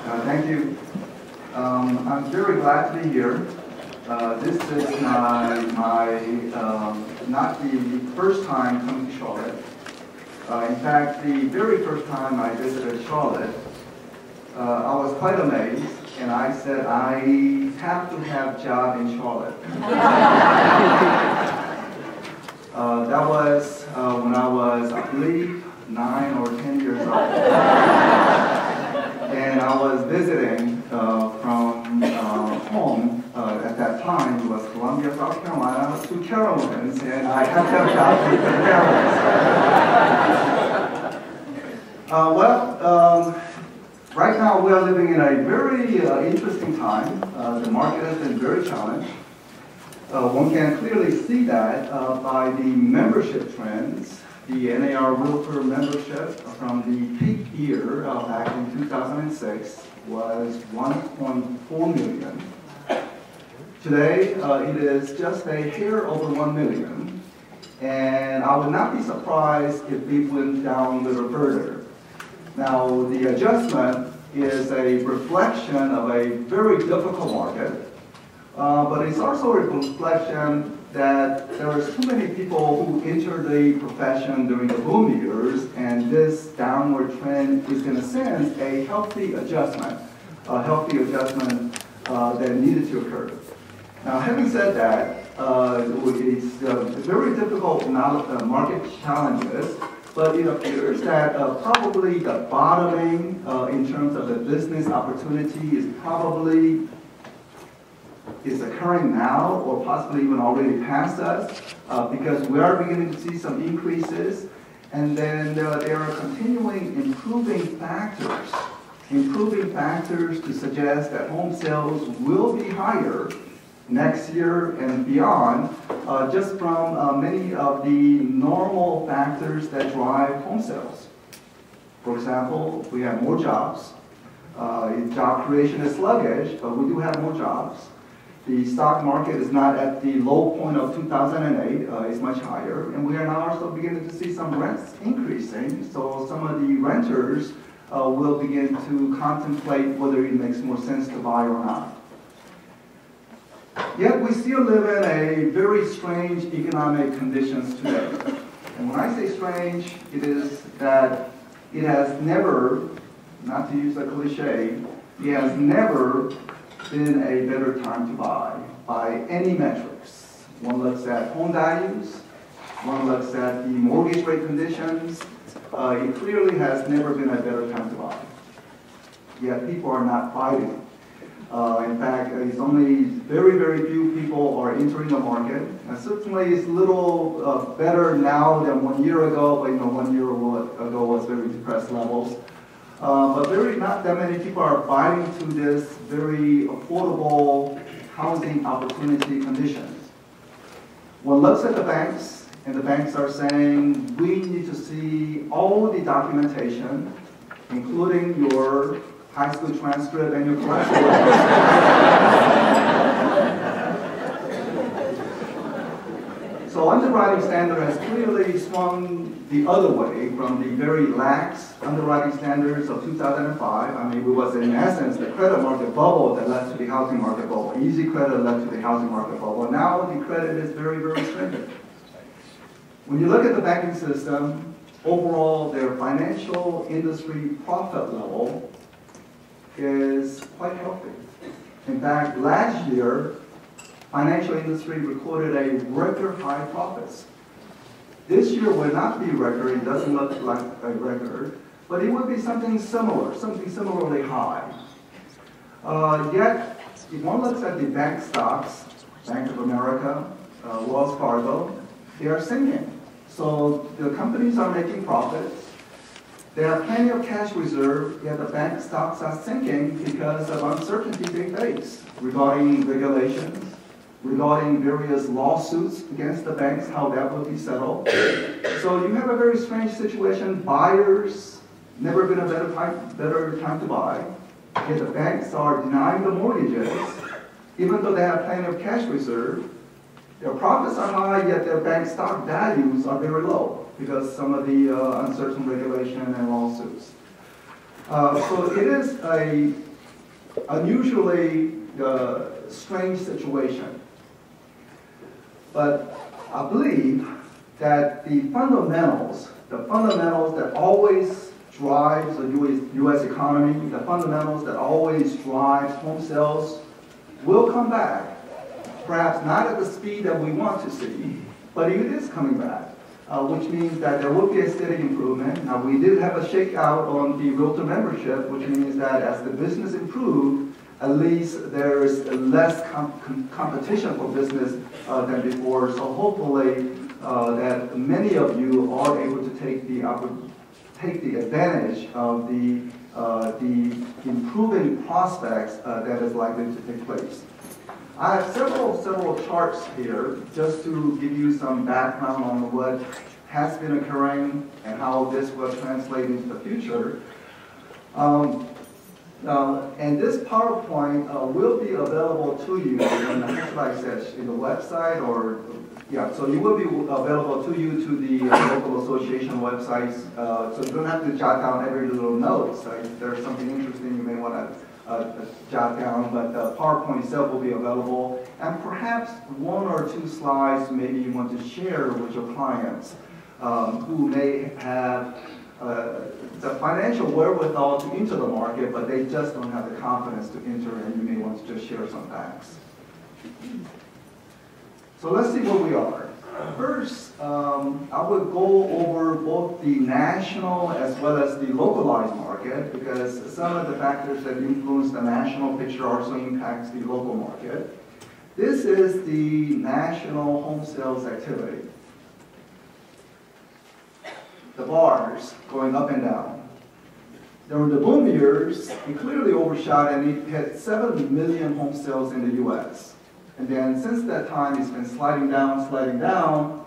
Thank you. I'm very glad to be here. This is not the first time coming to Charlotte. In fact, the very first time I visited Charlotte, I was quite amazed, and I said, I have to have a job in Charlotte. That was when I was, I believe, 9 or 10 years old. And I was visiting from home at that time. It was Columbia, South Carolina, to Carolines, and I had to have a job in the Carolines. Right now we are living in a very interesting time. The market has been very challenged. One can clearly see that by the membership trends. The NAR Realtor membership from the peak year back in 2006 was 1.4 million. Today, it is just a hair over 1 million. And I would not be surprised if we went down a little further. Now, the adjustment is a reflection of a very difficult market, but it's also a reflection that there was too many people who entered the profession during the boom years, and this downward trend is, in a sense, a healthy adjustment that needed to occur. Now, having said that, it's very difficult market challenges, but it appears that probably the bottoming in terms of the business opportunity is occurring now, or possibly even already past us, because we are beginning to see some increases, and then there are continuing improving factors to suggest that home sales will be higher next year and beyond, just from many of the normal factors that drive home sales. For example, we have more jobs. Job creation is sluggish, but we do have more jobs. The stock market is not at the low point of 2008, it's much higher. And we are now also beginning to see some rents increasing, so some of the renters will begin to contemplate whether it makes more sense to buy or not. Yet we still live in a very strange economic conditions today. And when I say strange, it is that it has never, not to use a cliche, it has never been a better time to buy by any metrics. One looks at home values, one looks at the mortgage rate conditions. It clearly has never been a better time to buy. Yet people are not buying. In fact, it's only very, very few people are entering the market. And certainly it's a little better now than 1 year ago, but 1 year ago was very depressed levels. But not that many people are buying to this very affordable housing opportunity conditions. One looks at the banks, and the banks are saying, we need to see all the documentation, including your high school transcript and your cholesterol. So underwriting standard has clearly swung the other way from the very lax underwriting standards of 2005. I mean, it was in essence the credit market bubble that led to the housing market bubble. Easy credit led to the housing market bubble. Now the credit is very, very stringent. When you look at the banking system, overall their financial industry profit level is quite healthy. In fact, last year, financial industry recorded a record high profits. This year will not be record, it doesn't look like a record, but it would be something similar, something similarly high. Yet, if one looks at the bank stocks, Bank of America, Wells Fargo, they are sinking. So the companies are making profits. They have plenty of cash reserve, yet the bank stocks are sinking because of uncertainty they face regarding regulations, regarding various lawsuits against the banks, how that will be settled. So you have a very strange situation. Buyers, never been a better time to buy. Yet the banks are denying the mortgages, even though they have plenty of cash reserve. Their profits are high, yet their bank stock values are very low because some of the uncertain regulation and lawsuits. So it is a unusually strange situation. But I believe that the fundamentals that always drives the U.S. economy, the fundamentals that always drives home sales will come back. Perhaps not at the speed that we want to see, but it is coming back, which means that there will be a steady improvement. Now, we did have a shakeout on the Realtor membership, which means that as the business improves, at least there is less competition for business than before. So hopefully that many of you are able to take the advantage of the improving prospects that is likely to take place. I have several charts here just to give you some background on what has been occurring and how this will translate into the future. And this PowerPoint will be available to you in the website, or so it will be available to you to the local association websites. So you don't have to jot down every little note. So if there's something interesting, you may want to jot down. But the PowerPoint itself will be available, and perhaps one or two slides maybe you want to share with your clients who may have the financial wherewithal to enter the market, but they just don't have the confidence to enter, and you may want to just share some facts. So let's see where we are. First, I would go over both the national as well as the localized market, because some of the factors that influence the national picture also impacts the local market. This is the national home sales activity. The bars going up and down. During the boom years, it clearly overshot and it hit 7 million home sales in the U.S. And then since that time, it's been sliding down,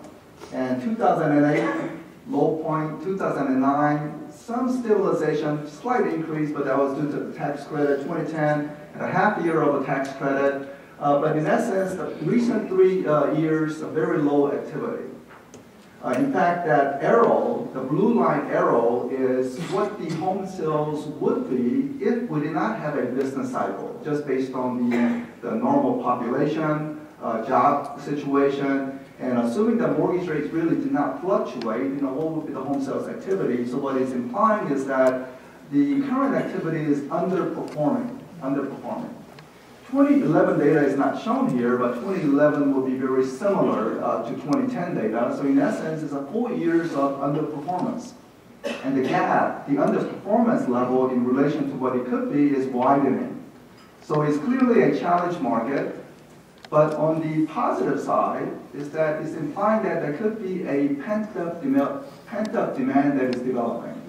and 2008, low point, 2009, some stabilization, slight increase, but that was due to the tax credit. 2010, and a half year of a tax credit. But in essence, the recent 3 years, a very low activity. In fact, that arrow, the blue line arrow, is what the home sales would be if we did not have a business cycle, just based on the normal population, job situation, and assuming that mortgage rates really did not fluctuate, what would be the home sales activity? So what it's implying is that the current activity is underperforming. 2011 data is not shown here, but 2011 will be very similar to 2010 data. So in essence, it's a 4 years of underperformance. And the gap, the underperformance level in relation to what it could be, is widening. So it's clearly a challenge market. But on the positive side is that it's implying that there could be a pent-up demand that is developing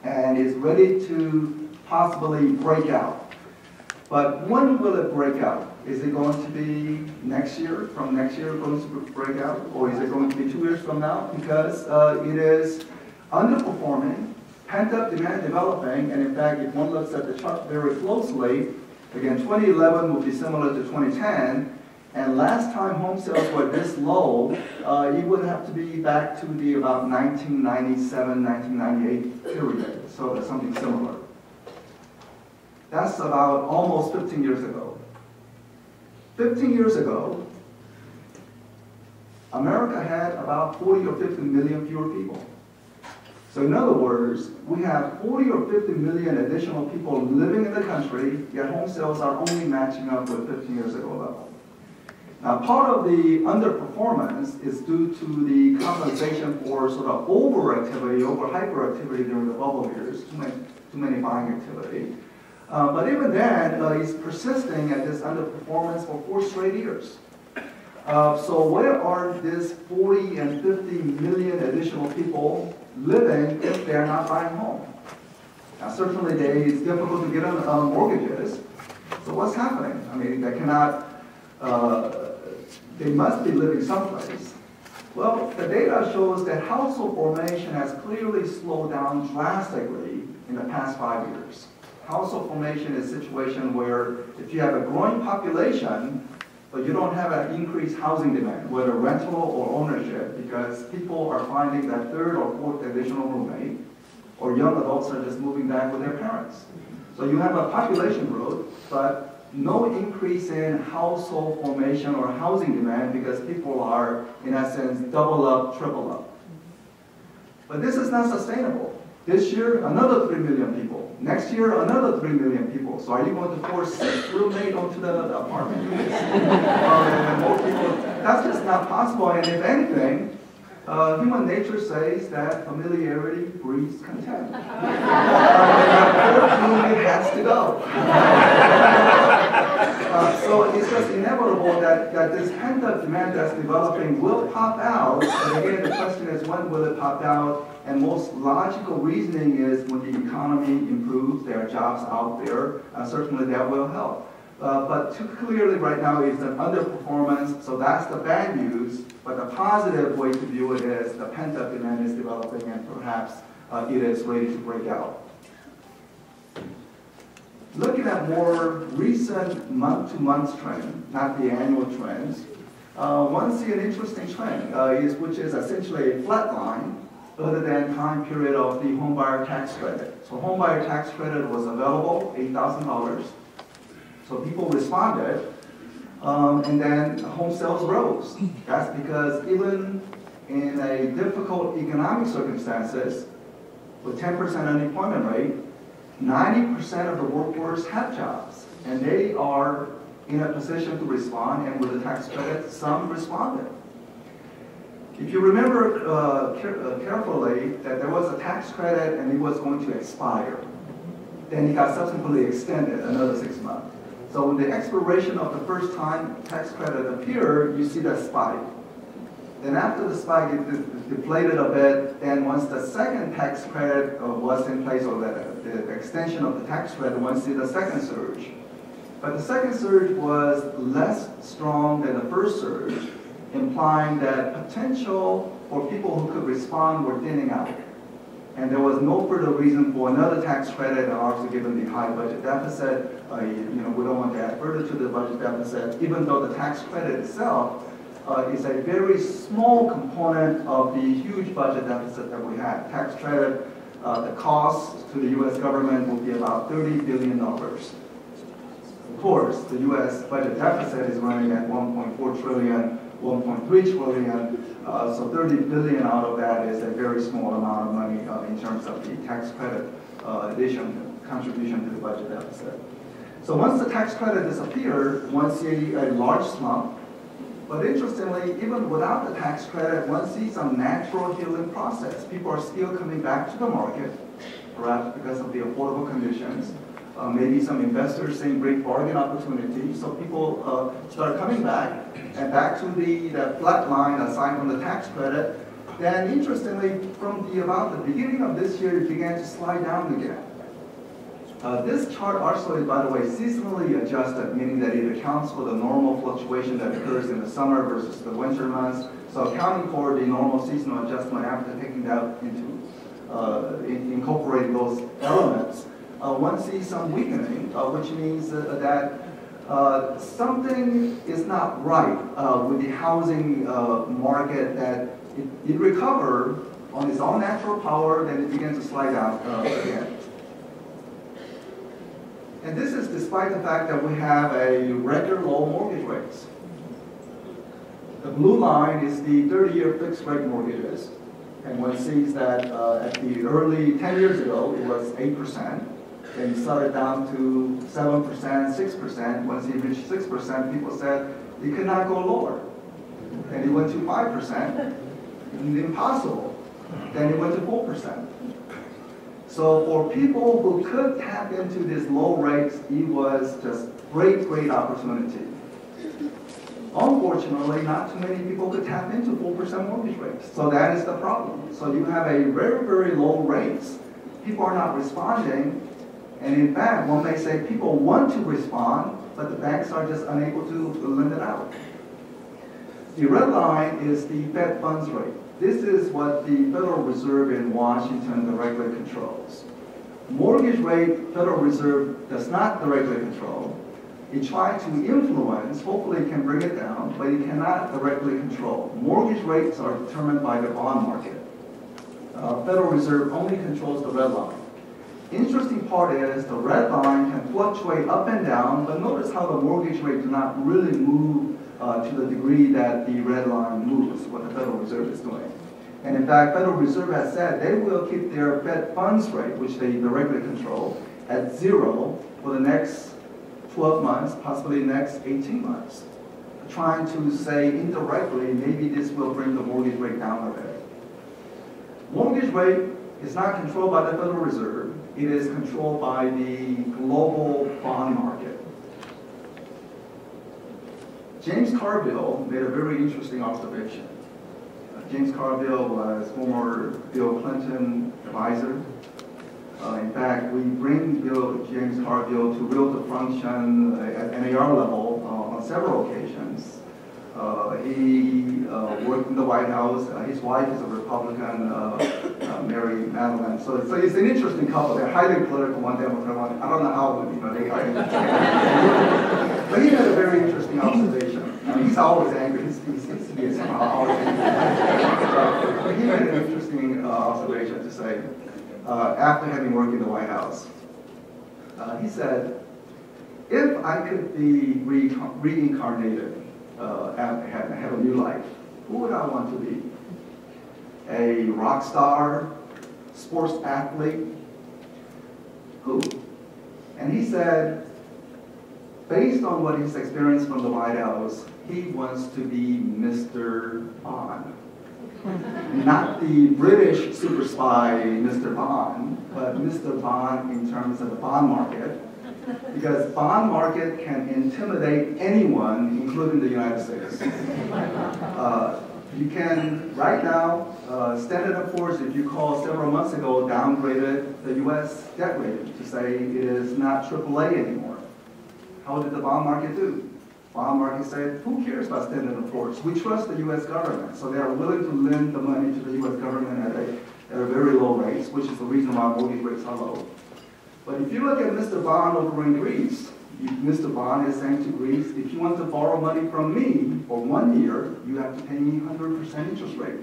and is ready to possibly break out. But when will it break out? Is it going to be next year, from next year going to break out? Or is it going to be 2 years from now? Because it is underperforming, pent-up demand developing, and in fact, if one looks at the chart very closely, again, 2011 will be similar to 2010, and last time home sales were this low, it would have to be back to the about 1997, 1998 period, so that's something similar. That's about almost 15 years ago. 15 years ago, America had about 40 or 50 million fewer people. So in other words, we have 40 or 50 million additional people living in the country, yet home sales are only matching up with 15 years ago level. Now, part of the underperformance is due to the compensation for sort of overactivity, hyperactivity during the bubble years, too many buying activity. But even then, it's persisting at this underperformance for 4 straight years. So where are these 40 and 50 million additional people living if they're not buying home? Now, certainly it's difficult to get on mortgages. So what's happening? I mean, they must be living someplace. Well, the data shows that household formation has clearly slowed down drastically in the past 5 years. Household formation is a situation where if you have a growing population, but you don't have an increased housing demand, whether rental or ownership, because people are finding that 3rd or 4th additional roommate, or young adults are just moving back with their parents. So you have a population growth, but no increase in household formation or housing demand because people are, in essence, double up, triple up. But this is not sustainable. This year, another 3 million people. Next year, another 3 million people. So are you going to force 6 roommates onto the apartment units? And more people? That's just not possible. And if anything, human nature says that familiarity breeds contempt. Fourth roommate has to go. So it's just inevitable that this pent-up demand that's developing will pop out. And again, the question is, when will it pop out? And most logical reasoning is when the economy improves, there are jobs out there, certainly that will help. But too clearly right now is an underperformance, so that's the bad news. But the positive way to view it is the pent-up demand is developing and perhaps it is ready to break out. Looking at more recent month-to-month trend, not the annual trends, one see an interesting trend, which is essentially a flat line other than time period of the homebuyer tax credit. So homebuyer tax credit was available, $8,000. So people responded, and then home sales rose. That's because even in a difficult economic circumstances, with 10% unemployment rate, 90% of the workforce have jobs, and they are in a position to respond, and with the tax credit, some responded. If you remember carefully that there was a tax credit and it was going to expire, then it got subsequently extended another 6 months. So with the expiration of the first time tax credit appeared, you see that spike. Then after the spike, it deflated a bit. Then once the second tax credit was in place, or the extension of the tax credit, one see the second surge. But the second surge was less strong than the first surge, implying that potential for people who could respond were thinning out. And there was no further reason for another tax credit, and also given the high budget deficit, we don't want to add further to the budget deficit, even though the tax credit itself is a very small component of the huge budget deficit that we have. Tax credit, the cost to the U.S. government will be about $30 billion. Of course, the U.S. budget deficit is running at $1.4 trillion, $1.3 trillion, so $30 billion out of that is a very small amount of money in terms of the tax credit contribution to the budget deficit. So once the tax credit disappeared, one sees a large slump. But interestingly, even without the tax credit, one sees some natural healing process. People are still coming back to the market, perhaps because of the affordable conditions. Maybe some investors seeing great bargain opportunities. So people start coming back, and back to the flat line aside from the tax credit. Then interestingly, from about the beginning of this year, it began to slide down again. This chart also is, by the way, seasonally adjusted, meaning that it accounts for the normal fluctuation that occurs in the summer versus the winter months. So accounting for the normal seasonal adjustment after taking that into incorporating those elements, one sees some weakening, which means that something is not right with the housing market, that it recovered on its own natural power, then it begins to slide down again. And this is despite the fact that we have a record low mortgage rates. The blue line is the 30-year fixed rate mortgages. And one sees that at the early 10 years ago, it was 8%. Then it started down to 7%, 6%. Once it reached 6%, people said it could not go lower. Then it went to 5%, impossible. Then it went to 4%. So for people who could tap into these low rates, it was just great opportunity. Unfortunately, not too many people could tap into 4% mortgage rates. So that is the problem. So you have a very low rates. People are not responding. And in fact, one may say people want to respond, but the banks are just unable to lend it out. The red line is the Fed funds rate. This is what the Federal Reserve in Washington directly controls. Mortgage rate, Federal Reserve does not directly control. It tries to influence, hopefully it can bring it down, but it cannot directly control. Mortgage rates are determined by the bond market. Federal Reserve only controls the red line. Interesting part is the red line can fluctuate up and down, but notice how the mortgage rate does not really move to the degree that the red line moves, what the Federal Reserve is doing. And in fact, Federal Reserve has said they will keep their Fed funds rate, which they directly control, at 0 for the next 12 months, possibly next 18 months. Trying to say indirectly, maybe this will bring the mortgage rate down a bit. Mortgage rate is not controlled by the Federal Reserve. It is controlled by the global bond market. James Carville made a very interesting observation. James Carville was former Bill Clinton advisor. In fact, we bring James Carville to Realtor function at NAR level on several occasions. He worked in the White House. His wife is a Republican, Mary Madeline. So it's an interesting couple. They're highly political, one Democrat, one. I don't know how, they are. But he had a very interesting observation. I mean, he's always angry. He is somehow always angry. But he made an interesting observation to say, after having worked in the White House, he said, if I could be reincarnated, have a new life, who would I want to be? A rock star, sports athlete? Who? And he said, based on what he's experienced from the White House, he wants to be Mr. Bond. Not the British super spy Mr. Bond, but Mr. Bond in terms of the bond market. Because bond market can intimidate anyone, including the United States. You can, right now, Standard & Poor's, if you call several months ago, downgraded the U.S. debt rating to say it is not AAA anymore. How did the bond market do? Bond market said, who cares about Standard & Poor's? We trust the U.S. government, so they are willing to lend the money to the U.S. government at a very low rates, which is the reason why mortgage rates are low. But if you look at Mr. Bond over in Greece, Mr. Bond is saying to Greece, if you want to borrow money from me for 1 year, you have to pay me 100% interest rate.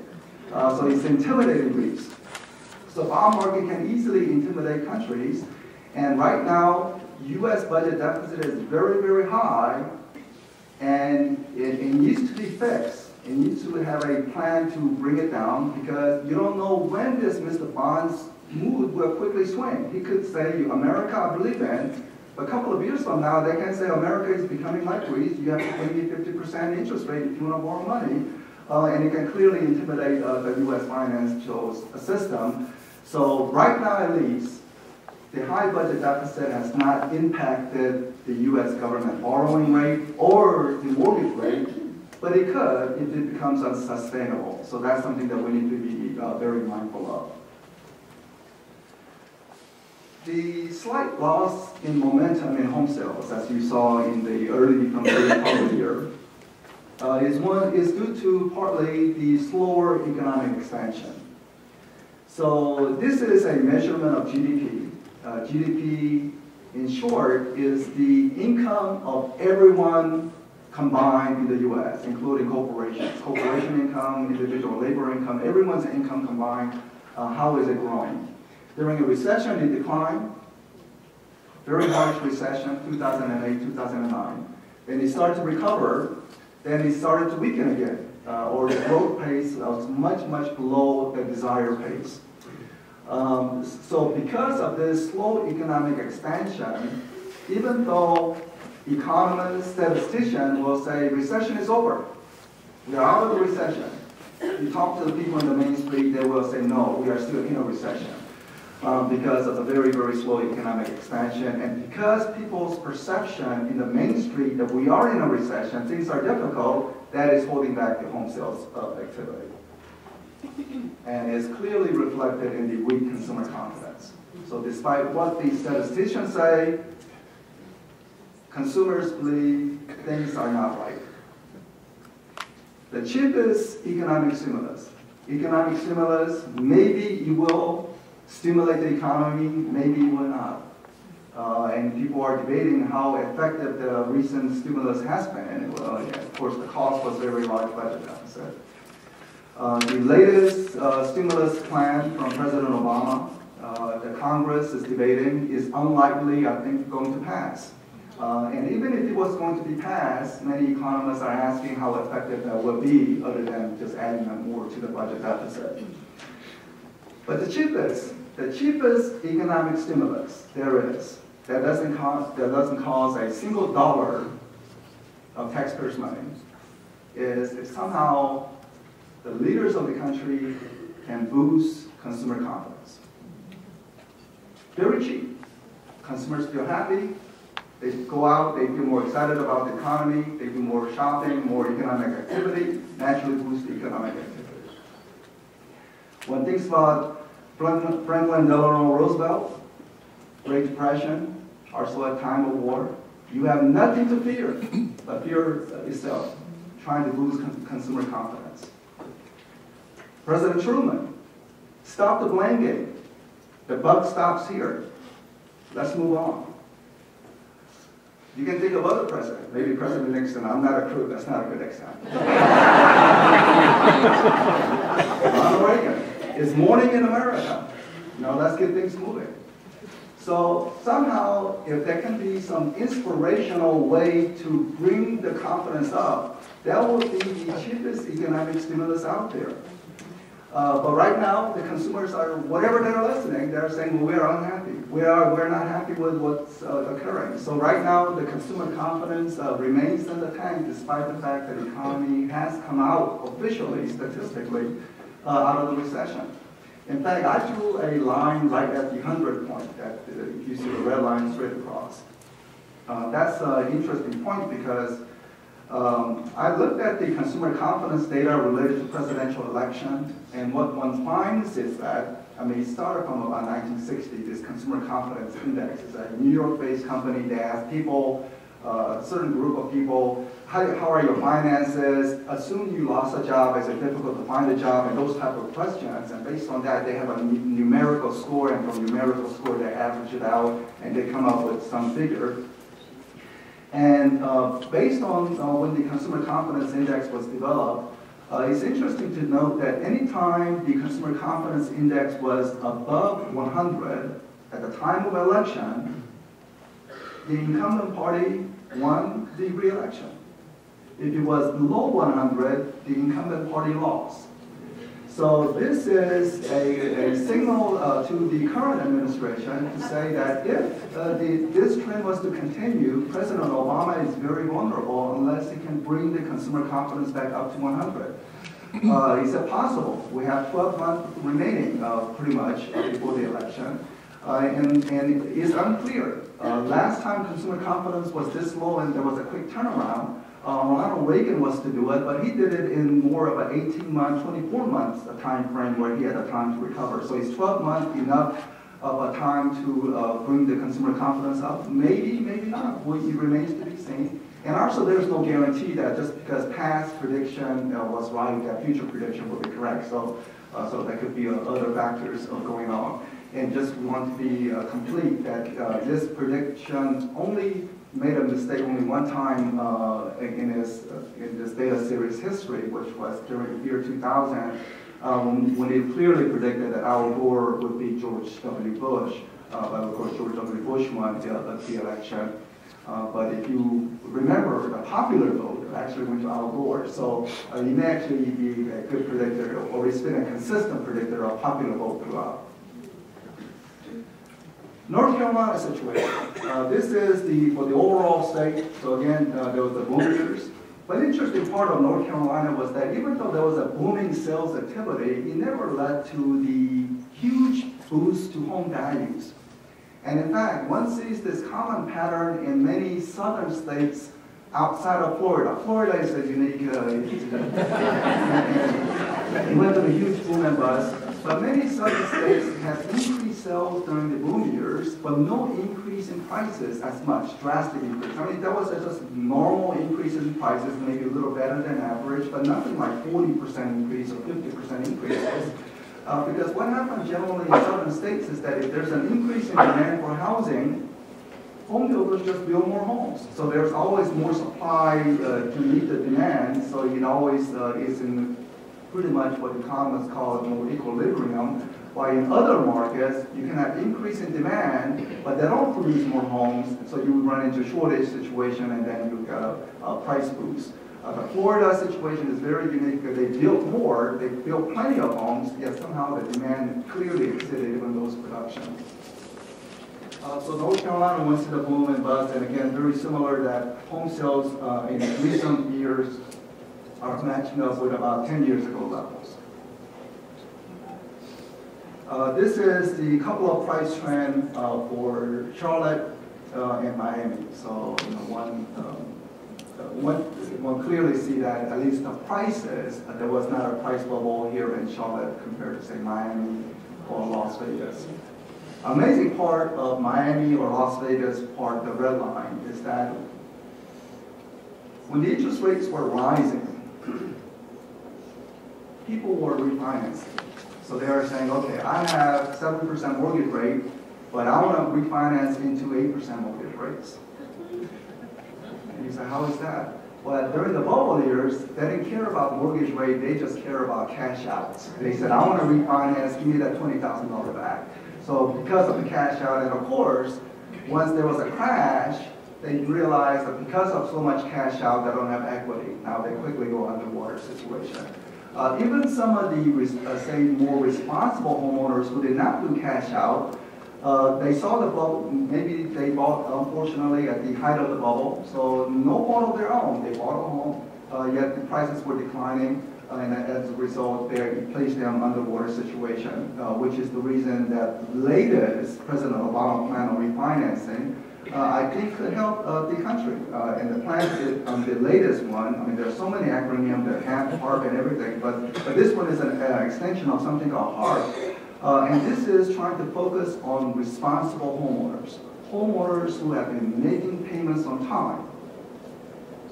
So it's intimidating Greece. So bond market can easily intimidate countries. And right now, U.S. budget deficit is very, very high. And it needs to be fixed. It needs to have a plan to bring it down because you don't know when this Mr. Bond's mood will quickly swing. He could say, America, I believe in. A couple of years from now, they can say America is becoming like Greece. You have to pay me 50% interest rate if you want to borrow money. And it can clearly intimidate the U.S. financial system. So right now, at least, the high budget deficit has not impacted the U.S. government borrowing rate or the mortgage rate, but it could if it becomes unsustainable. So that's something that we need to be very mindful of. The slight loss in momentum in home sales, as you saw in the early part of the year, is due to partly the slower economic expansion. So this is a measurement of GDP. GDP, in short, is the income of everyone combined in the U.S., including corporations. Corporation income, individual labor income, everyone's income combined, how is it growing? During a recession, it declined. Very harsh recession, 2008, 2009. Then it started to recover. Then it started to weaken again, or the growth pace was much, much below the desired pace. So because of this slow economic expansion, even though economists, statisticians will say recession is over, we are out of the recession. You talk to the people in the main street, they will say no, we are still in a recession. Because of the very, very slow economic expansion, and because people's perception in the main street that we are in a recession, things are difficult, that is holding back the home sales activity. And is clearly reflected in the weak consumer confidence. So despite what the statisticians say, consumers believe things are not right. The cheapest economic stimulus, maybe it will stimulate the economy, maybe it will not. And people are debating how effective the recent stimulus has been. Of course, the cost was very large budget deficit. The latest stimulus plan from President Obama the Congress is debating is unlikely, I think, going to pass. And even if it was going to be passed, many economists are asking how effective that would be, other than just adding more to the budget deficit. But the cheapest economic stimulus there is, that doesn't cost a single dollar of taxpayers' money, is if somehow the leaders of the country can boost consumer confidence. Very cheap. Consumers feel happy. They go out, they feel more excited about the economy, they do more shopping, more economic activity, naturally boost the economic activity. One thinks about Franklin Delano Roosevelt, Great Depression, also a time of war. You have nothing to fear but fear itself, trying to boost consumer confidence. President Truman, stop the blame game. The buck stops here. Let's move on. You can think of other presidents, maybe President Nixon. I'm not a crook, that's not a good example. Ronald Reagan, it's morning in America. Let's get things moving. So somehow, if there can be some inspirational way to bring the confidence up, that will be the cheapest economic stimulus out there. But right now, the consumers are, whatever they're listening, they're saying, well, we're unhappy. We're not happy with what's occurring. So right now, the consumer confidence remains in the tank, despite the fact that the economy has come out officially, statistically, out of the recession. In fact, I drew a line right at the 100 point, that if you see the red line straight across. That's an interesting point because I looked at the consumer confidence data related to presidential election, and what one finds is that, it started from about 1960, this consumer confidence index. It's a New York-based company. They ask people, a certain group of people, how are your finances? Assume you lost a job, is it difficult to find a job, and those type of questions. And based on that, they have a numerical score, and from numerical score, they average it out, and they come up with some figure. And based on when the Consumer Confidence Index was developed, it's interesting to note that any time the Consumer Confidence Index was above 100 at the time of election, the incumbent party won the re-election. If it was below 100, the incumbent party lost. So this is a signal to the current administration to say that if this trend was to continue, President Obama is very vulnerable unless he can bring the consumer confidence back up to 100. Is it possible? We have 12 months remaining, pretty much, before the election. And it's unclear. Last time consumer confidence was this low and there was a quick turnaround, Ronald Reagan was to do it, but he did it in more of an 18-month, 24 months time frame where he had a time to recover. So is 12 months enough of a time to bring the consumer confidence up? Maybe, maybe not. It remains to be seen. And also there's no guarantee that just because past prediction was right, that future prediction will be correct. So there could be other factors going on. And just want to be complete that this prediction only made a mistake only one time in this data series history, which was during the year 2000, when it clearly predicted that Al Gore would be George W. Bush. But of course, George W. Bush won the election. But if you remember, the popular vote actually went to Al Gore. So he may actually be a good predictor, or he's been a consistent predictor of popular vote throughout. North Carolina situation. This is for the overall state. So again, there was the boom years. But the interesting part of North Carolina was that even though there was a booming sales activity, it never led to the huge boost to home values. And in fact, one sees this common pattern in many southern states outside of Florida. Florida is a unique incident. It went through a huge boom and bust. But many southern states have increased sales during the boom years, but no increase in prices as much, drastic increase. There was just normal increases in prices, maybe a little better than average, but nothing like 40% increase or 50% increases. Because what happens generally in southern states is that if there's an increase in demand for housing, home builders just build more homes. So there's always more supply to meet the demand, so it always is in pretty much what economists call more equilibrium While in other markets, you can have increase in demand, but they don't produce more homes, so you would run into a shortage situation, and then you got a price boost. The Florida situation is very unique because they built more, they built plenty of homes, yet somehow the demand clearly exceeded even those production. So North Carolina went to the boom and bust, and again, very similar that home sales in recent years are matching up with about 10 years ago levels. This is the couple of price trend for Charlotte and Miami. So one clearly see that at least the prices, there was not a price bubble here in Charlotte compared to say Miami or Las Vegas. Amazing part of Miami or Las Vegas part, the red line, is that when the interest rates were rising, people were refinancing. So they are saying, okay, I have 7% mortgage rate, but I want to refinance into 8% mortgage rates. And you say, how is that? Well, during the bubble years, they didn't care about mortgage rate, they just care about cash outs. They said, I want to refinance, give me that $20,000 back. So because of the cash out, and of course, once there was a crash, they realized that because of so much cash out, they don't have equity. Now they quickly go underwater situation. Even some of the, say, more responsible homeowners who did not do cash out, they saw the bubble, maybe they bought, unfortunately, at the height of the bubble, so no fault of their own. They bought a home, yet the prices were declining, and as a result, it placed them underwater situation, which is the reason that latest President Obama plan on refinancing, I think could help the country. And the plan is the latest one. I mean, there's so many acronyms, there HAMP, HARP, and everything, but this one is an extension of something called HARP. And this is trying to focus on responsible homeowners. Homeowners who have been making payments on time.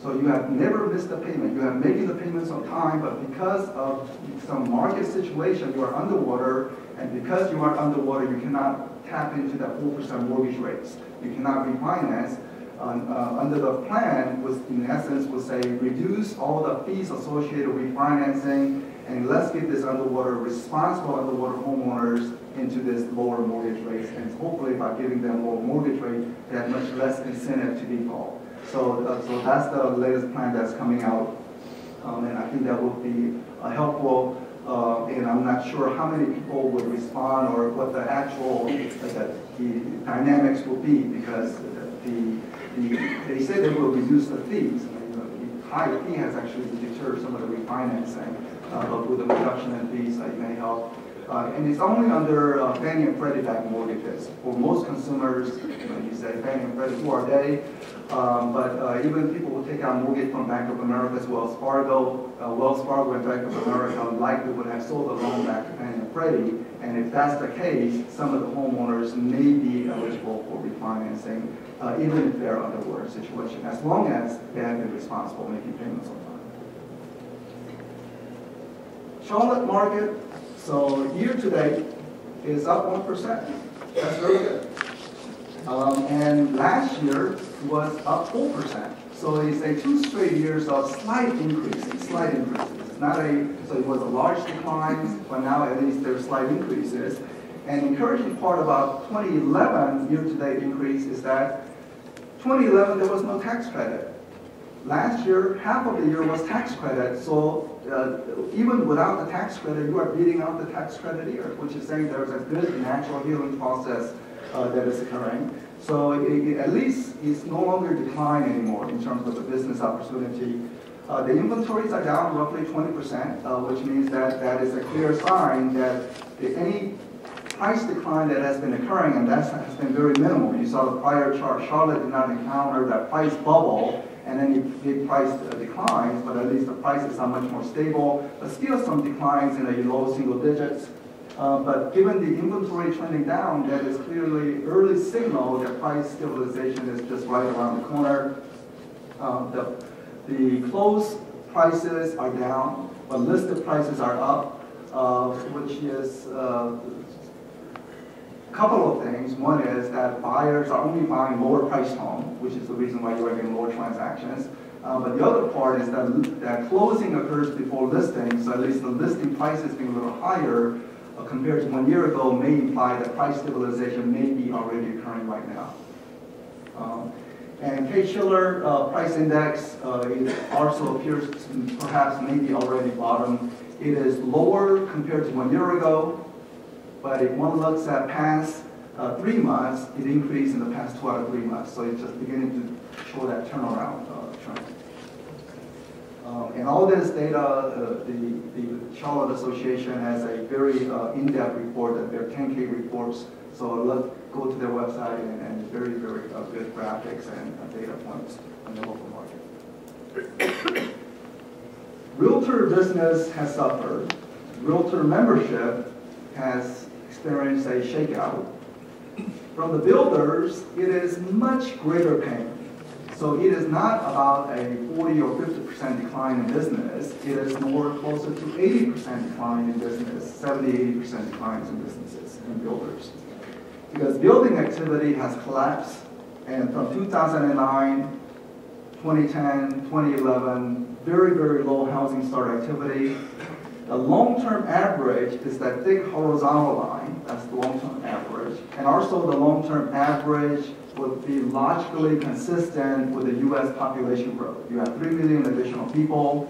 So you have never missed a payment. You have making the payments on time, but because of some market situation, you are underwater, and because you are underwater, you cannot tap into that 4% mortgage rates. You cannot refinance. Under the plan, was in essence, would say reduce all the fees associated with refinancing, and let's get this underwater, responsible underwater homeowners into this lower mortgage rates, and hopefully by giving them lower mortgage rate, they have much less incentive to default. So that's the latest plan that's coming out, and I think that will be helpful. And I'm not sure how many people would respond or what the actual the dynamics will be, because they say they will reduce the fees. I mean, the higher fee has actually deterred some of the refinancing, but with the reduction in fees, it may help. And it's only under Fannie and Freddie backed mortgages. For most consumers, you say Fannie and Freddie, who are they? But even people who take out mortgage from Bank of America as Wells Fargo, and Bank of America likely would have sold the loan back to Fannie and Freddie. And if that's the case, some of the homeowners may be eligible for refinancing, even if they're underwater situation, as long as they have been responsible making payments on time. Charlotte market. So year to date is up 1%. That's very good. And last year was up 4%. So it's a 2 straight years of slight increases. It's not so it was a large decline, but now at least there's slight increases. And encouraging part about 2011 year-to-date increase is that 2011 there was no tax credit. Last year, half of the year was tax credit, so even without the tax credit, you are beating out the tax credit year, which is saying there's a good natural healing process that is occurring. So at least it's no longer decline anymore in terms of the business opportunity. The inventories are down roughly 20%, which means that that is a clear sign that any price decline that has been occurring, and that has been very minimal. You saw the prior chart, Charlotte did not encounter that price bubble and any big price declines, but at least the prices are much more stable, but still some declines in the low single digits. But given the inventory trending down, that is clearly early signal that price stabilization is just right around the corner. The closed prices are down, but listed prices are up, which is a couple of things. One is that buyers are only buying lower priced homes, which is the reason why you're getting lower transactions. But the other part is that closing occurs before listing, so at least the listing prices being a little higher compared to 1 year ago may imply that price stabilization may be already occurring right now. And Case-Shiller price index it also appears to perhaps maybe already bottomed. It is lower compared to 1 year ago, but if one looks at past 3 months, it increased in the past 2 out of 3 months. So it's just beginning to show that turnaround trend. And all this data, the Charlotte Association has a very in-depth report, that they're 10K reports. So let's go to their website and very, very good graphics and data points on the local market. Realtor business has suffered. Realtor membership has experienced a shakeout. From the builders, it is much greater pain. So it is not about a 40 or 50% decline in business. It is more closer to 80% decline in business, 70, 80% declines in businesses and builders. Because building activity has collapsed, and from 2009, 2010, 2011, very, very low housing start activity. The long-term average is that thick horizontal line, that's the long-term average, and also the long-term average would be logically consistent with the U.S. population growth. You have 3 million additional people,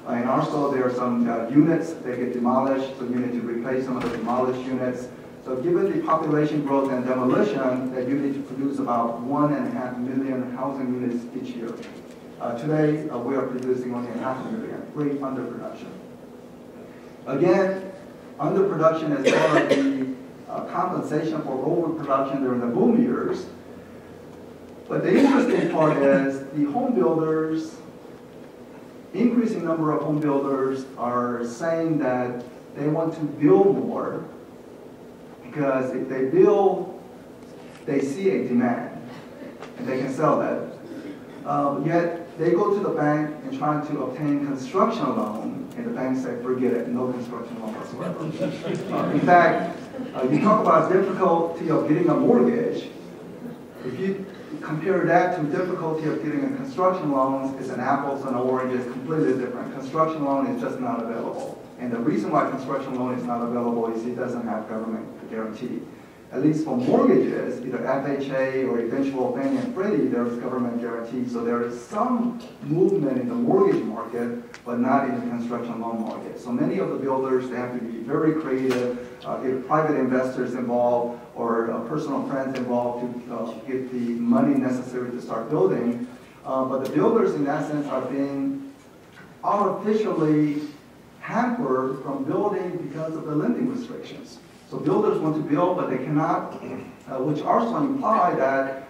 and also there are some units that get demolished, so you need to replace some of the demolished units. So given the population growth and demolition, that you need to produce about 1.5 million housing units each year. Today, we are producing only 0.5 million, great underproduction. Again, underproduction is part of the compensation for overproduction during the boom years. But the interesting part is the home builders, increasing number of home builders are saying that they want to build more, because if they build, they see a demand and they can sell that. Yet they go to the bank and try to obtain construction loan, and the bank say, forget it, no construction loan whatsoever. In fact, you talk about difficulty of getting a mortgage. If you compare that to difficulty of getting a construction loan, it's an apples and oranges, completely different. Construction loan is just not available. And the reason why construction loan is not available is it doesn't have government guarantee. At least for mortgages, either FHA or eventual Fannie and Freddie, there is government guarantee. So there is some movement in the mortgage market, but not in the construction loan market. So many of the builders, they have to be very creative, get private investors involved or personal friends involved to get the money necessary to start building. But the builders, in that sense, are being artificially hampered from building because of the lending restrictions. So builders want to build, but they cannot, which also imply that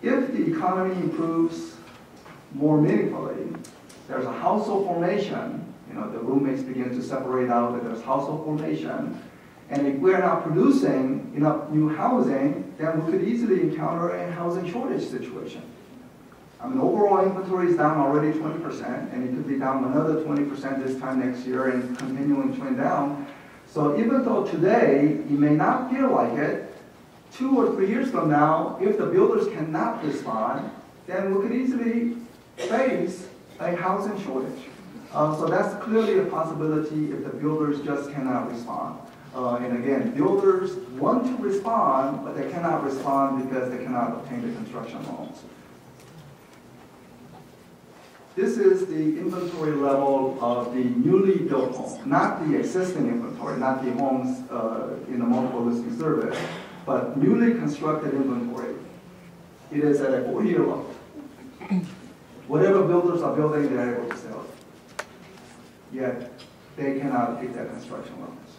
if the economy improves more meaningfully, there's a household formation, the roommates begin to separate out, that there's household formation, and if we're not producing enough new housing, then we could easily encounter a housing shortage situation. I mean, overall inventory is down already 20%, and it could be down another 20% this time next year and continuing to trend down. So even though today you may not feel like it, 2 or 3 years from now, if the builders cannot respond, then we could easily face a housing shortage. So that's clearly a possibility if the builders just cannot respond. And again, builders want to respond, but they cannot respond because they cannot obtain the construction loans. This is the inventory level of the newly built home, not the existing inventory, not the homes in the multiple listing service, but newly constructed inventory. It is at a 4-year low. Whatever builders are building, they're able to sell it. Yet, they cannot take that construction loans.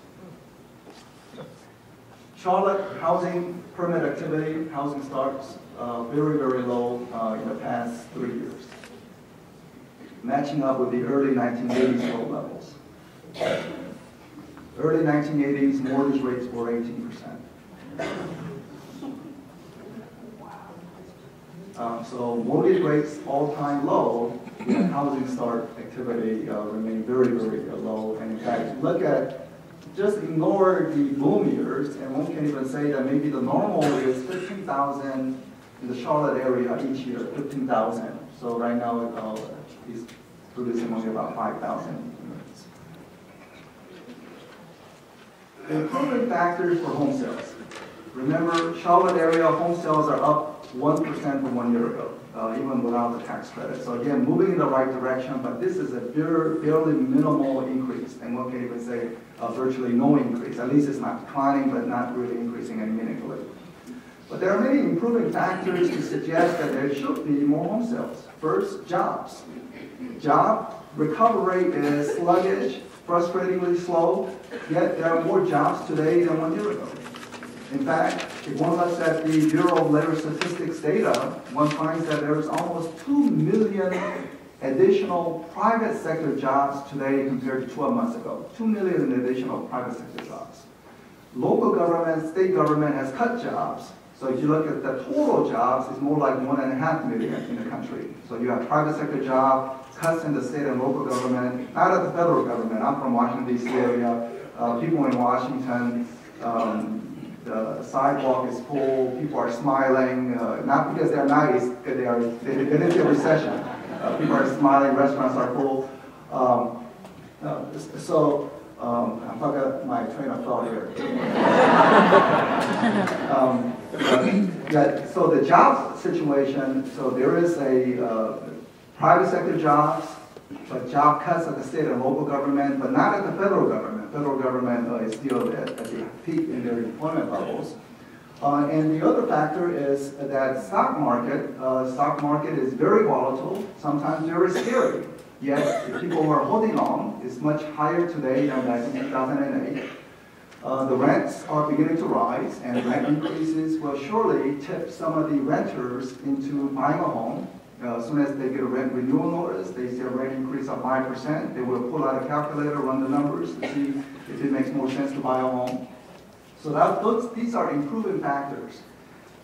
Charlotte housing permit activity, housing starts, very, very low in the past 3 years, matching up with the early 1980s low levels. Early 1980s, mortgage rates were 18%. So mortgage rates all-time low, and housing start activity remain very, very low. And in fact, look at, just ignore the boom years, and one can even say that maybe the normal is 15,000 in the Charlotte area each year, 15,000. So right now, he's producing only about 5,000 units. Improving factors for home sales. Remember, Charlotte area home sales are up 1% from 1 year ago, even without the tax credit. So again, moving in the right direction, but this is a fairly minimal increase, and one can even say virtually no increase. At least it's not declining, but not really increasing any meaningfully. But there are many improving factors to suggest that there should be more home sales. First, jobs. Job recovery is sluggish, frustratingly slow, yet there are more jobs today than 1 year ago. In fact, if one looks at the Bureau of Labor Statistics data, one finds that there is almost 2 million additional private sector jobs today compared to 12 months ago. 2 million additional private sector jobs. Local government, state government has cut jobs. So if you look at the total jobs, it's more like 1.5 million in the country. So you have private sector job, cuts in the state and local government, not at the federal government. I'm from Washington, D.C. area. People in Washington, the sidewalk is full, people are smiling, not because they're nice, because they didn't see a recession. People are smiling, restaurants are full. I forgot my train of thought here. So the jobs situation, so there is a private sector jobs, but job cuts at the state and local government, but not at the federal government. Federal government is still at the peak in their employment levels. And the other factor is that stock market is very volatile, sometimes very scary. Yet, if people who are holding on, it's much higher today than back in 2008. The rents are beginning to rise, and rent increases will surely tip some of the renters into buying a home. As soon as they get a rent renewal notice, they see a rent increase of 5%, they will pull out a calculator, run the numbers to see if it makes more sense to buy a home. So these are improving factors.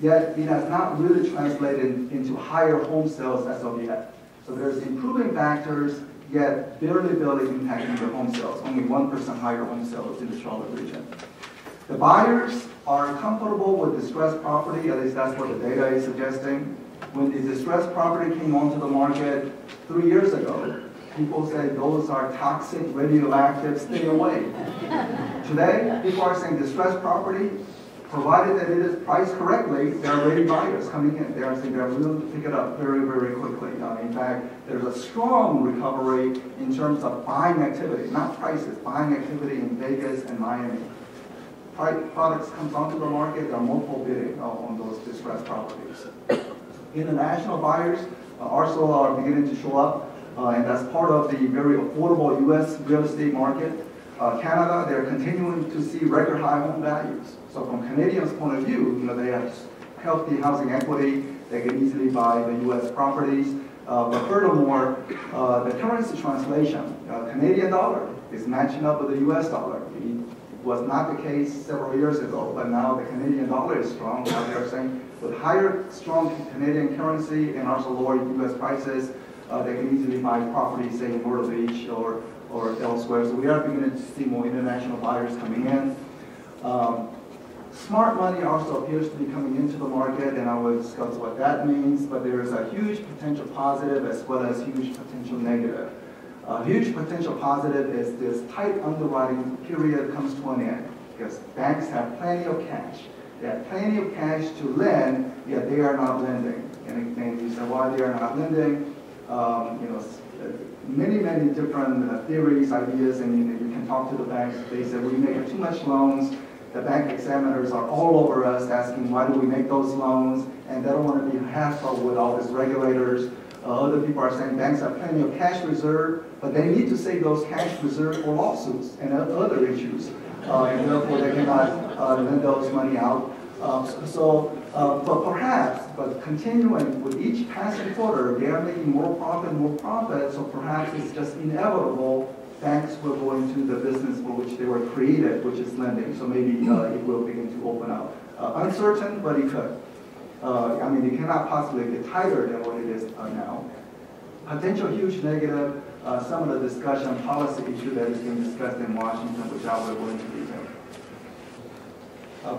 Yet, it has not really translated into higher home sales as of yet. So there's improving factors, yet barely impacting the home sales. Only 1% higher home sales in the Charlotte region. The buyers are comfortable with distressed property, at least that's what the data is suggesting. When the distressed property came onto the market 3 years ago, people said those are toxic, radioactive, stay away. Today, people are saying distressed property, provided that it is priced correctly, there are ready buyers coming in. They are saying they're willing to pick it up very, very quickly. In fact, there's a strong recovery in terms of buying activity, not prices, buying activity in Vegas and Miami. Products comes onto the market, there are multiple bidding on those distressed properties. International buyers also are beginning to show up, and that's part of the very affordable U.S. real estate market. Canada, they're continuing to see record high home values. So from Canadians' point of view, they have healthy housing equity. They can easily buy the U.S. properties. But furthermore, the currency translation, Canadian dollar is matching up with the U.S. dollar. It was not the case several years ago, but now the Canadian dollar is strong. Now they're saying with higher, strong Canadian currency and also lower U.S. prices, they can easily buy properties, say in Myrtle Beach or elsewhere. So we are beginning to see more international buyers coming in. Smart money also appears to be coming into the market, and I will discuss what that means, but there is a huge potential positive as well as huge potential negative. Huge potential positive is this tight underwriting period comes to an end because banks have plenty of cash. They have plenty of cash to lend, yet they are not lending. And you say why they are not lending? Many different theories, ideas, and you can talk to the banks. They say we make too much loans. The bank examiners are all over us asking why do we make those loans, and they don't want to be hassled with all these regulators. Other people are saying banks have plenty of cash reserve, but they need to save those cash reserve for lawsuits and other issues, and therefore they cannot lend those money out. But continuing with each passing quarter, they are making more profit, so perhaps it's just inevitable banks will go into the business for which they were created, which is lending. So maybe it will begin to open up. Uncertain, but it could. It cannot possibly get tighter than what it is now. Potential huge negative, some of the discussion, policy issue that is being discussed in Washington, which I will go into detail.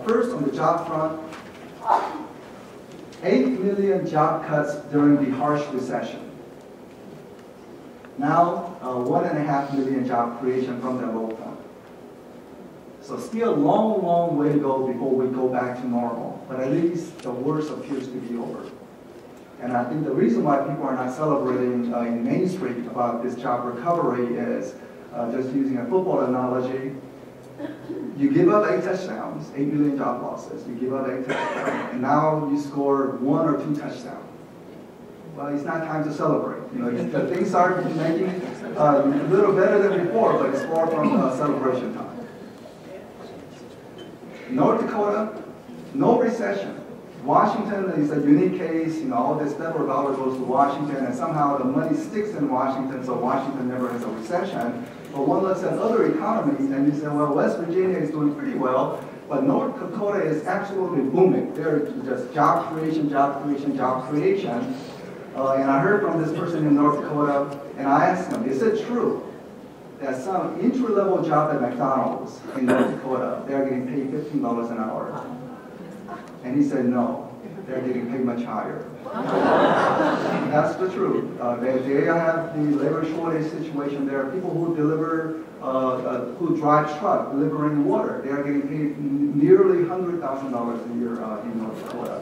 First, on the job front, 8 million job cuts during the harsh recession. Now, 1.5 million job creation from the low point. So still a long, long way to go before we go back to normal. But at least the worst appears to be over. And I think the reason why people are not celebrating in Main Street about this job recovery is, just using a football analogy, you give up 8 touchdowns, 8 million job losses. You give up 8 touchdowns, and now you score 1 or 2 touchdowns. Well, it's not time to celebrate. You know, the things are making a little better than before, but it's far from celebration time. North Dakota, no recession. Washington is a unique case. You know, all this federal dollar goes to Washington, and somehow the money sticks in Washington, so Washington never has a recession. But one looks at other economies, and you say, well, West Virginia is doing pretty well, but North Dakota is absolutely booming. They're just job creation, job creation, job creation. And I heard from this person in North Dakota, and I asked him, is it true that some entry-level job at McDonald's in North Dakota, they're getting paid $15 an hour? And he said, no, they're getting paid much higher. That's the truth. They have the labor shortage situation. There are people who deliver, who drive truck, delivering water. They are getting paid nearly $100,000 a year in North Dakota.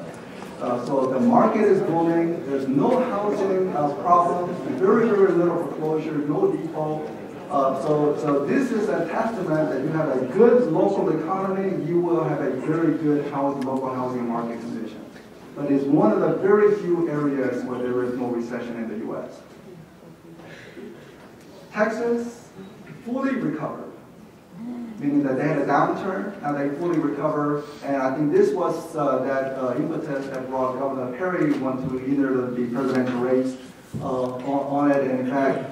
So the market is booming. There's no housing problem, very, very little foreclosure, no default. So this is a testament that you have a good local economy, you will have a very good local housing market condition. But it's one of the very few areas where there is no recession in the U.S. Texas, fully recovered, meaning that they had a downturn, now they fully recover. And I think this was that impetus that brought Governor Perry went to either the presidential race on it. And in fact,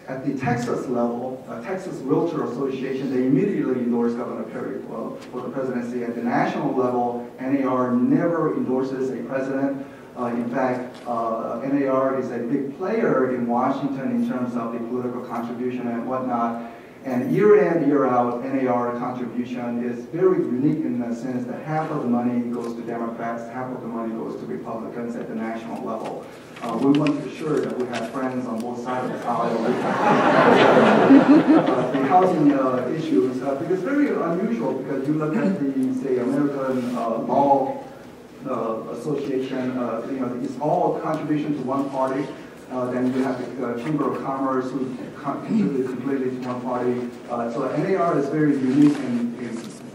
at the Texas level, Texas Realtor Association, they immediately endorsed Governor Perry for the presidency. At the national level, NAR never endorses a president. In fact, NAR is a big player in Washington in terms of the political contribution and whatnot. And year in, year out, NAR contribution is very unique in the sense that half of the money goes to Democrats, half of the money goes to Republicans at the national level. We want to ensure that we have friends on both sides of the aisle. The housing issues, because it's very unusual because you look at the, say, American Law Association, you know, it's all contribution to one party. Then you have the Chamber of Commerce who contribute completely to one party. So NAR is very unique in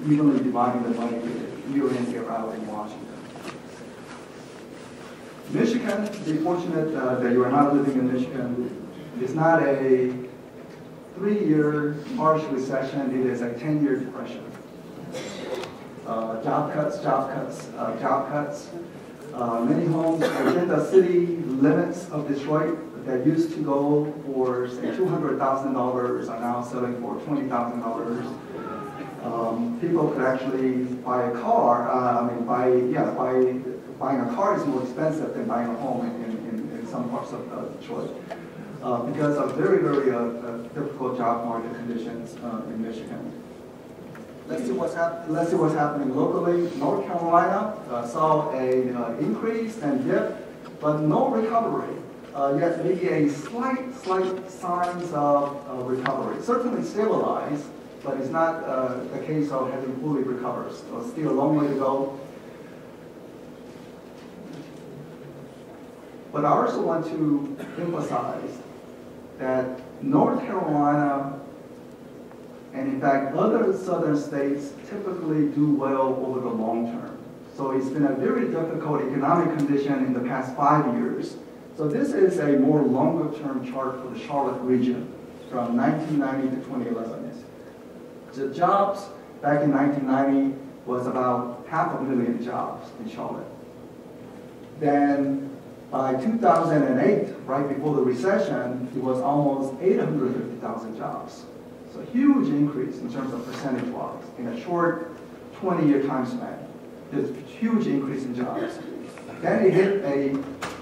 evenly dividing the money year in, year out in Washington. Michigan, be fortunate that you are not living in Michigan. It's not a 3-year harsh recession, it is a 10-year depression. Job cuts, job cuts, job cuts. Many homes within the city limits of Detroit that used to go for, say, $200,000 are now selling for $20,000. People could actually buy a car. Buying a car is more expensive than buying a home in some parts of Detroit because of very, very difficult job market conditions in Michigan. Let's see what's happening locally. North Carolina saw an increase and dip, but no recovery. Yet maybe a slight signs of recovery. Certainly stabilized, but it's not the case of having fully recovered. So still a long way to go. But I also want to emphasize that North Carolina and in fact, other southern states typically do well over the long term. So it's been a very difficult economic condition in the past 5 years. So this is a more longer term chart for the Charlotte region from 1990 to 2011. The jobs back in 1990 was about 500,000 jobs in Charlotte. Then by 2008, right before the recession, it was almost 850,000 jobs. So a huge increase in terms of percentage-wise in a short 20-year time span. There's a huge increase in jobs. Then it hit a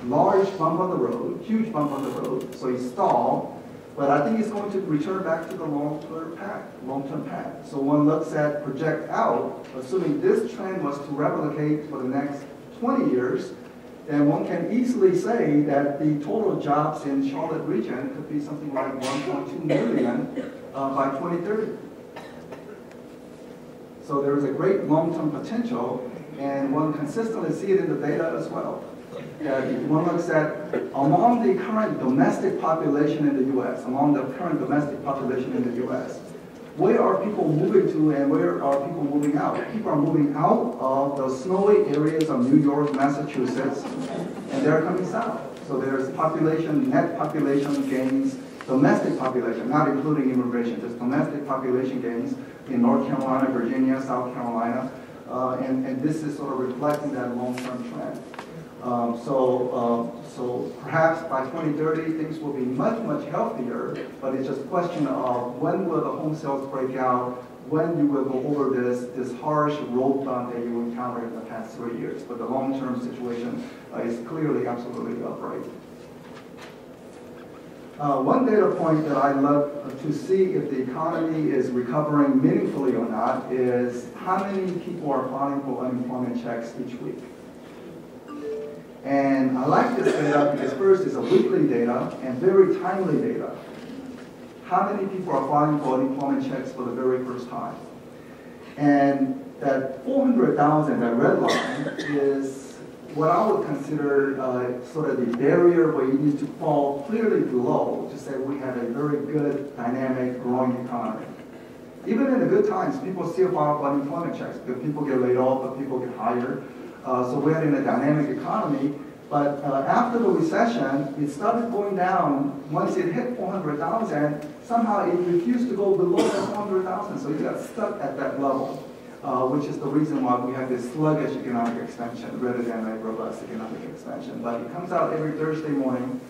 large bump on the road, huge bump on the road, so it stalled. But I think it's going to return back to the long-term path. So one looks at project out, assuming this trend was to replicate for the next 20 years, then one can easily say that the total jobs in Charlotte region could be something like 1.2 million by 2030. So there is a great long-term potential, and one consistently see it in the data as well. If one looks at among the current domestic population in the U.S., where are people moving to and where are people moving out? People are moving out of the snowy areas of New York, Massachusetts, and they're coming south. So there's net population gains, domestic population, not including immigration, just domestic population gains in North Carolina, Virginia, South Carolina, and this is sort of reflecting that long-term trend. So perhaps by 2030 things will be much, much healthier, but it's just a question of when will the home sales break out, when you will go over this harsh road bump that you encountered in the past 3 years. But the long-term situation is clearly absolutely upright. One data point that I love to see if the economy is recovering meaningfully or not is how many people are filing for unemployment checks each week. And I like this data because first it's a weekly data and very timely data. How many people are filing for unemployment checks for the very first time? And that 400,000, that red line, is what I would consider sort of the barrier where you need to fall clearly below to say we have a very good, dynamic, growing economy. Even in the good times, people still file for unemployment checks because people get laid off, but people get hired. So we're in a dynamic economy, but after the recession, it started going down. Once it hit 400,000, somehow it refused to go below that 400,000, so it got stuck at that level, which is the reason why we have this sluggish economic expansion rather than a robust economic expansion. But it comes out every Thursday morning,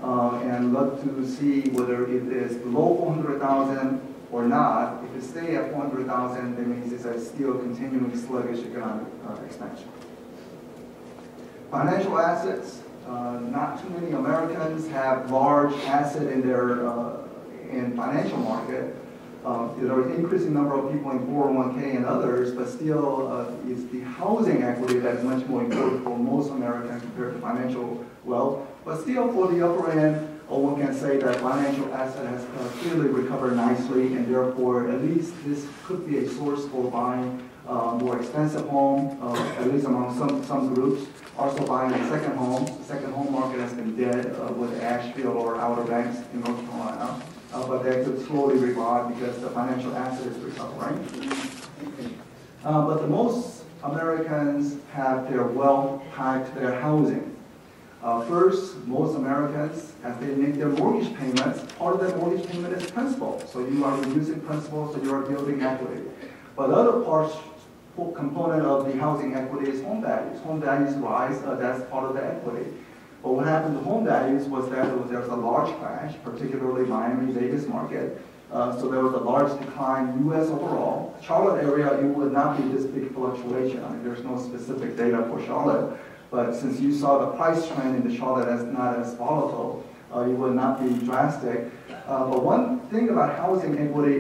and look to see whether it is below 400,000 or not. If it stays at 400,000, that means it's a still continuing sluggish economic expansion. Financial assets, not too many Americans have large asset in their in financial market. There is an increasing number of people in 401k and others, but still it's the housing equity that is much more important for most Americans compared to financial wealth. But still for the upper end, one can say that financial asset has clearly recovered nicely, and therefore at least this could be a source for buying more expensive home, at least among some groups. Also buying a second home. The second home market has been dead with Asheville or Outer Banks in North Carolina. But they could slowly revive because the financial asset is recovering. But the most Americans have their wealth tied to their housing. First, most Americans, as they make their mortgage payments, part of their mortgage payment is principal. So you are reducing principal, so you are building equity. But other parts, component of the housing equity is home values. Home values rise, that's part of the equity. But what happened to home values was that there was a large crash, particularly Miami, Vegas market. So there was a large decline U.S. overall. Charlotte area, it would not be this big fluctuation. I mean, there's no specific data for Charlotte. But since you saw the price trend in the Charlotte as not as volatile, it would not be drastic. But one thing about housing equity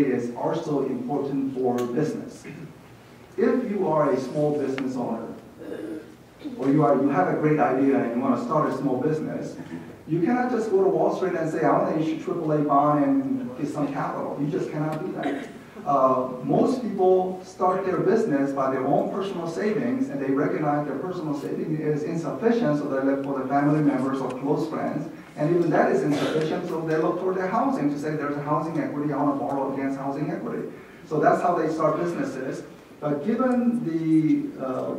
is also important for business. If you are a small business owner, or you have a great idea and you want to start a small business, you cannot just go to Wall Street and say, I want to issue AAA bond and get some capital. You just cannot do that. Most people start their business by their own personal savings, and they recognize their personal savings is insufficient, so they look for the family members or close friends, and even that is insufficient, so they look for their housing to say there's a housing equity, I want to borrow against housing equity. So that's how they start businesses. But given the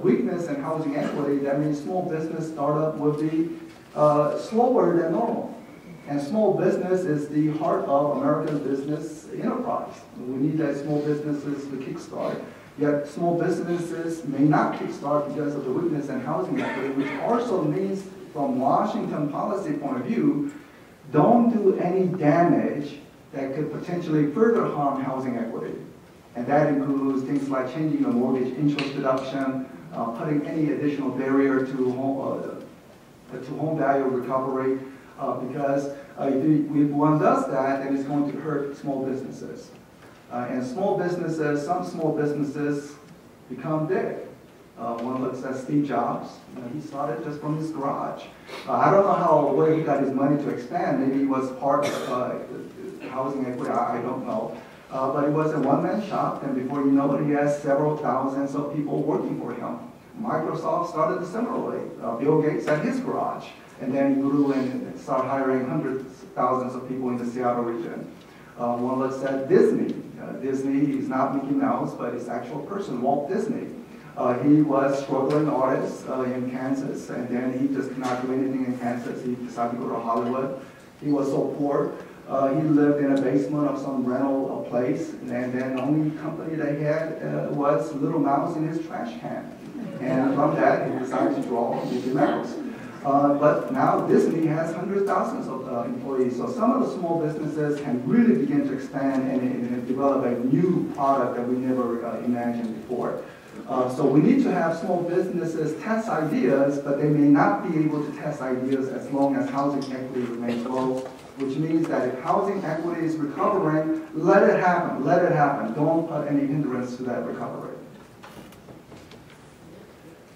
weakness in housing equity, that means small business startup would be slower than normal. And small business is the heart of American business enterprise. We need that small businesses to kickstart. Yet small businesses may not kickstart because of the weakness in housing equity, which also means from Washington policy point of view, don't do any damage that could potentially further harm housing equity. And that includes things like changing the mortgage interest deduction, putting any additional barrier to home value recovery, because if one does that, then it's going to hurt small businesses. And some small businesses become big. One looks at Steve Jobs. He started just from his garage. I don't know where he got his money to expand. Maybe he was part of housing equity. I don't know. But it was a one-man shop, and before you know it, he has several thousands of people working for him. Microsoft started similarly. Bill Gates had his garage, and then he grew and started hiring hundreds, thousands of people in the Seattle region. One looks at Disney. Disney is not Mickey Mouse, but it's actual person, Walt Disney. He was struggling artist in Kansas, and then he just could not do anything in Kansas. He decided to go to Hollywood. He was so poor. He lived in a basement of some rental place, and then the only company they had was Little Mouse in his trash can. And from that, he decided to draw Mickey Mouse. But now Disney has hundreds of thousands of employees. So some of the small businesses can really begin to expand and develop a new product that we never imagined before. So we need to have small businesses test ideas, but they may not be able to test ideas as long as housing equity remains low, which means that if housing equity is recovering, let it happen, let it happen. Don't put any hindrance to that recovery.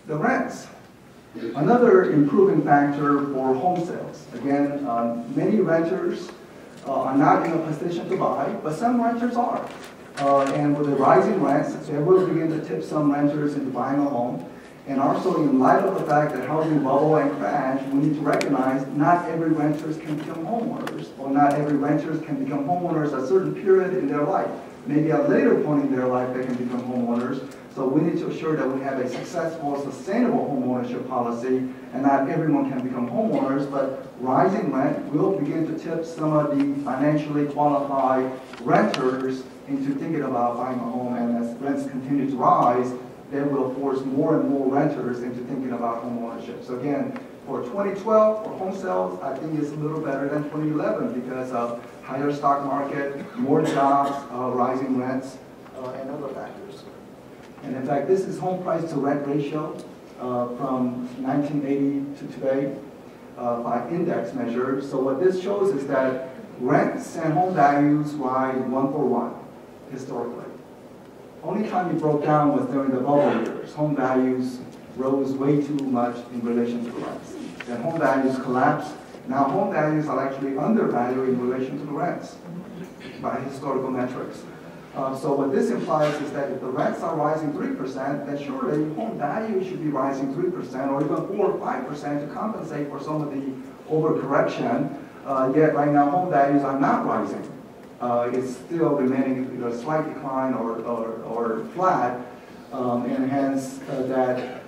The rents. Another improving factor for home sales. Again, many renters are not in a position to buy, but some renters are. And with the rising rents, they will begin to tip some renters into buying a home. And also, in light of the fact that housing bubble and crash, we need to recognize not every renters can become homeowners, or not every renters can become homeowners at a certain period in their life. Maybe at a later point in their life they can become homeowners. So we need to assure that we have a successful, sustainable homeownership policy, and not everyone can become homeowners, but rising rent will begin to tip some of the financially qualified renters into thinking about buying a home, and as rents continue to rise, that will force more and more renters into thinking about home ownership. So again, for 2012, for home sales, I think it's a little better than 2011 because of higher stock market, more jobs, rising rents, and other factors. And in fact, this is home price to rent ratio from 1980 to today by index measure. So what this shows is that rents and home values rise 1-for-1 historically. Only time it broke down was during the bubble years. Home values rose way too much in relation to the rents. Then home values collapsed. Now home values are actually undervalued in relation to the rents by historical metrics. So what this implies is that if the rents are rising 3%, then surely home value should be rising 3% or even 4 or 5% to compensate for some of the overcorrection. Yet right now home values are not rising. It's still remaining either a slight decline or flat, and hence that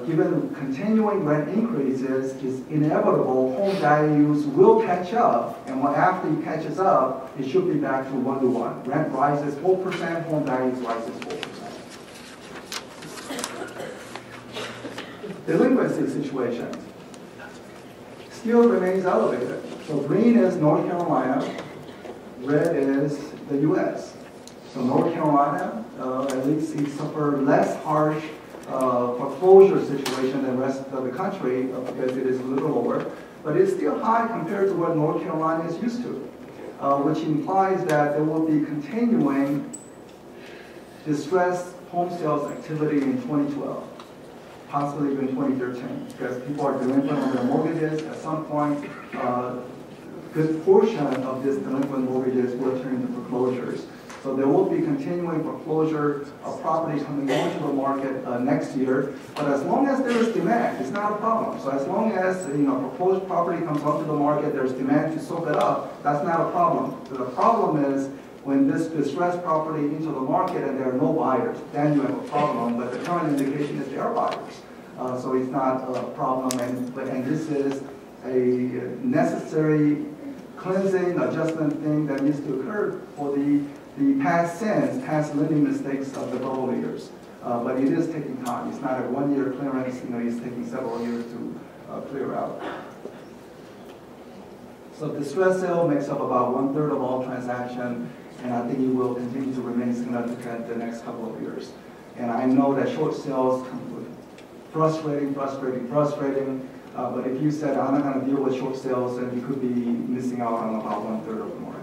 given continuing rent increases, it's inevitable home values will catch up, and after it catches up, it should be back to 1-to-1. Rent rises 4%, home values rises 4%. Delinquency situation still remains elevated. So green is North Carolina, red is the U.S. So North Carolina, at least it suffered less harsh foreclosure situation than the rest of the country because it is a little lower, but it's still high compared to what North Carolina is used to, which implies that there will be continuing distressed home sales activity in 2012, possibly even 2013, because people are delinquent on their mortgages. At some point, a good portion of this delinquent mortgages will turn into foreclosures. So there will be continuing foreclosure of property coming onto the market next year. But as long as there is demand, it's not a problem. So as long as foreclosed property comes onto the market, there's demand to soak it up, that's not a problem. The problem is when this distressed property into the market and there are no buyers, then you have a problem. But the current indication is there are buyers. So it's not a problem. And this is a necessary cleansing, adjustment thing that needs to occur for the past sins, past lending mistakes of the bubble years. But it is taking time. It's not a one-year clearance. It's taking several years to clear out. So distress sale makes up about 1/3 of all transactions, and I think it will continue to remain significant the next couple of years. And I know that short sales come with frustrating. But if you said, I'm not going to deal with short sales, then you could be missing out on about 1/3 of the market.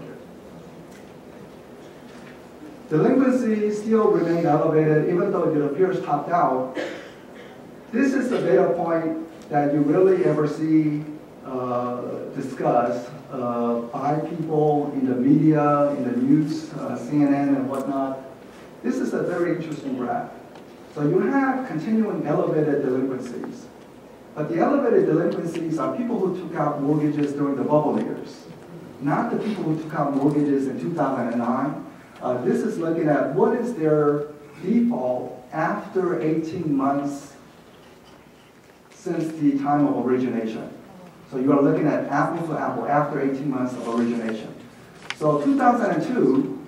Delinquencies still remain elevated, even though it appears topped out. This is a data point that you rarely ever see discussed by people in the media, in the news, CNN and whatnot. This is a very interesting graph. So you have continuing elevated delinquencies. But the elevated delinquencies are people who took out mortgages during the bubble years, not the people who took out mortgages in 2009. This is looking at what is their default after 18 months since the time of origination. So you are looking at apple to apple after 18 months of origination. So 2002,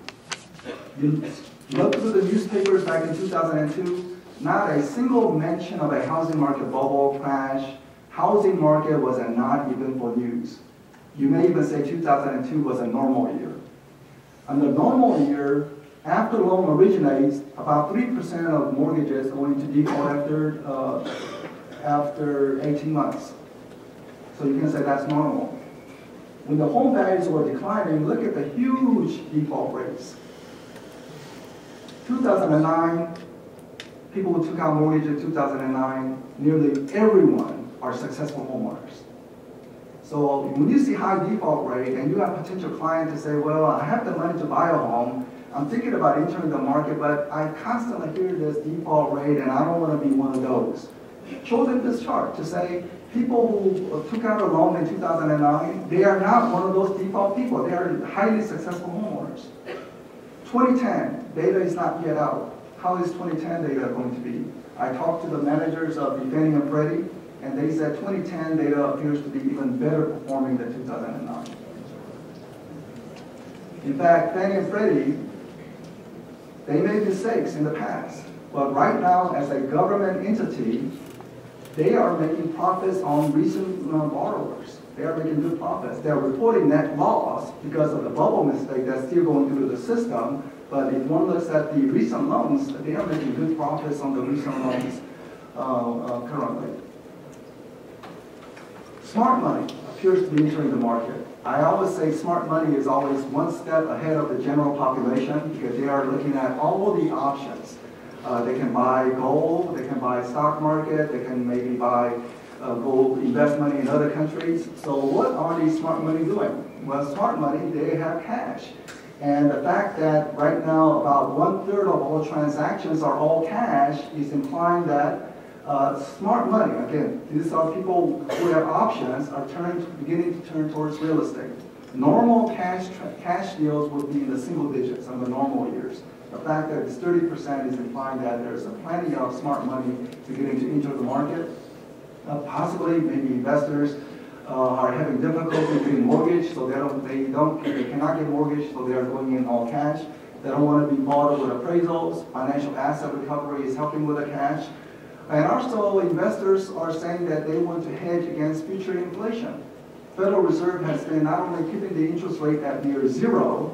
you look through the newspapers back in 2002, not a single mention of a housing market bubble crash. Housing market was not even for news. You may even say 2002 was a normal year. On a normal year, after loan originates, about 3% of mortgages go into default after 18 months. So you can say that's normal. When the home values were declining, look at the huge default rates. 2009, people who took out mortgage in 2009, nearly everyone are successful homeowners. So when you see high default rate and you have a potential client to say, well, I have the money to buy a home, I'm thinking about entering the market, but I constantly hear this default rate and I don't want to be one of those. Show them this chart to say people who took out a loan in 2009, they are not one of those default people. They are highly successful homeowners. 2010, data is not yet out. How is 2010 data going to be? I talked to the managers of the Fannie and Freddie, and they said 2010 data appears to be even better performing than 2009. In fact, Fannie and Freddie, they made mistakes in the past. But right now, as a government entity, they are making profits on recent borrowers. They are making good profits. They are reporting net loss because of the bubble mistake that's still going through the system. But if one looks at the recent loans, they are making good profits on the recent loans currently. Smart money appears to be entering the market. I always say smart money is always one step ahead of the general population because they are looking at all the options. They can buy gold, they can buy stock market, they can maybe buy gold invest money in other countries. So what are these smart money doing? Well, smart money, they have cash. And the fact that right now about 1/3 of all transactions are all cash is implying that smart money, again, these are people who have options, are beginning to turn towards real estate. Normal cash deals would be in the single digits on the normal years. The fact that it's 30% is implying that there's plenty of smart money beginning to enter the market. Possibly, maybe investors are having difficulty getting mortgage, so they cannot get mortgage, so they are going in all cash. They don't want to be bought with appraisals. Financial asset recovery is helping with the cash. And also, investors are saying that they want to hedge against future inflation. Federal Reserve has been not only keeping the interest rate at near zero,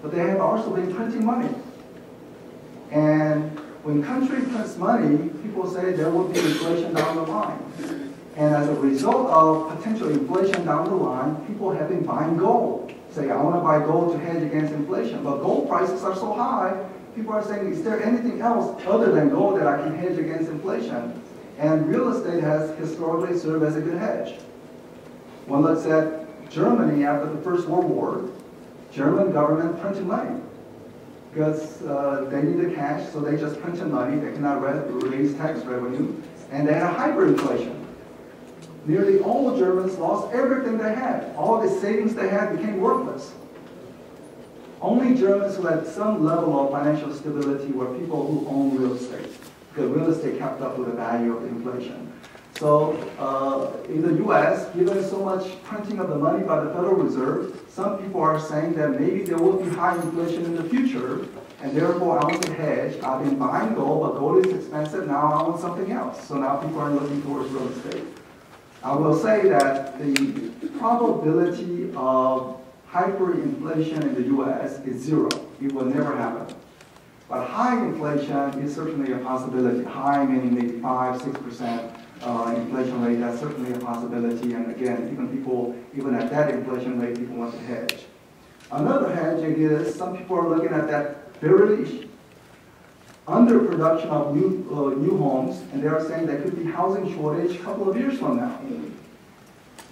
but they have also been printing money. And when country prints money, people say there will be inflation down the line. And as a result of potential inflation down the line, people have been buying gold. Say, I want to buy gold to hedge against inflation. But gold prices are so high, people are saying, is there anything else other than gold that I can hedge against inflation? And real estate has historically served as a good hedge. One looks at Germany after the First World War. German government printed money because they needed cash, so they just printed money. They cannot raise tax revenue, and they had hyperinflation. Nearly all Germans lost everything they had. All the savings they had became worthless. Only Germans who had some level of financial stability were people who owned real estate, because real estate kept up with the value of inflation. So in the U.S., given so much printing of the money by the Federal Reserve, some people are saying that maybe there will be high inflation in the future, and therefore I want to hedge. I've been buying gold, but gold is expensive. Now I want something else. So now people are looking towards real estate. I will say that the probability of hyperinflation in the U.S. is zero. It will never happen. But high inflation is certainly a possibility. High meaning maybe 5–6%. Inflation rate, that's certainly a possibility. And again, even at that inflation rate, people want to hedge. Another hedging is some people are looking at that very underproduction of new homes, and they are saying there could be housing shortage a couple of years from now.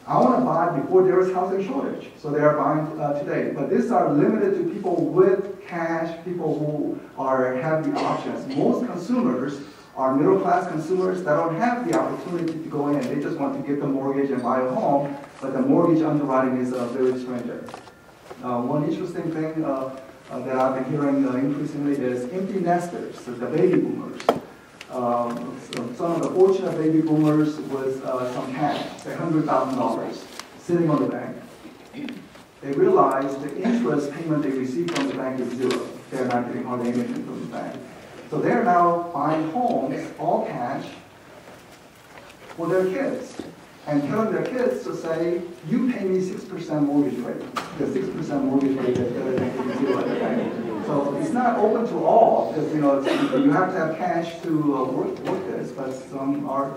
I want to buy before there is housing shortage, so they are buying today. But these are limited to people with cash, people who have the options. Most consumers are middle-class consumers that don't have the opportunity to go in. They just want to get the mortgage and buy a home, but the mortgage underwriting is very stringent. One interesting thing that I've been hearing increasingly is empty nesters, so the baby boomers. Some of the fortunate baby boomers with some cash, say $100,000, sitting on the bank. They realize the interest payment they receive from the bank is zero. They're not getting hardly anything from the bank. So they're now buying homes, all cash, for their kids. And telling their kids to say, you pay me 6% mortgage rate. The 6% mortgage rate is better than zero at the bank. So it's not open to all, because you have to have cash to work this, but some are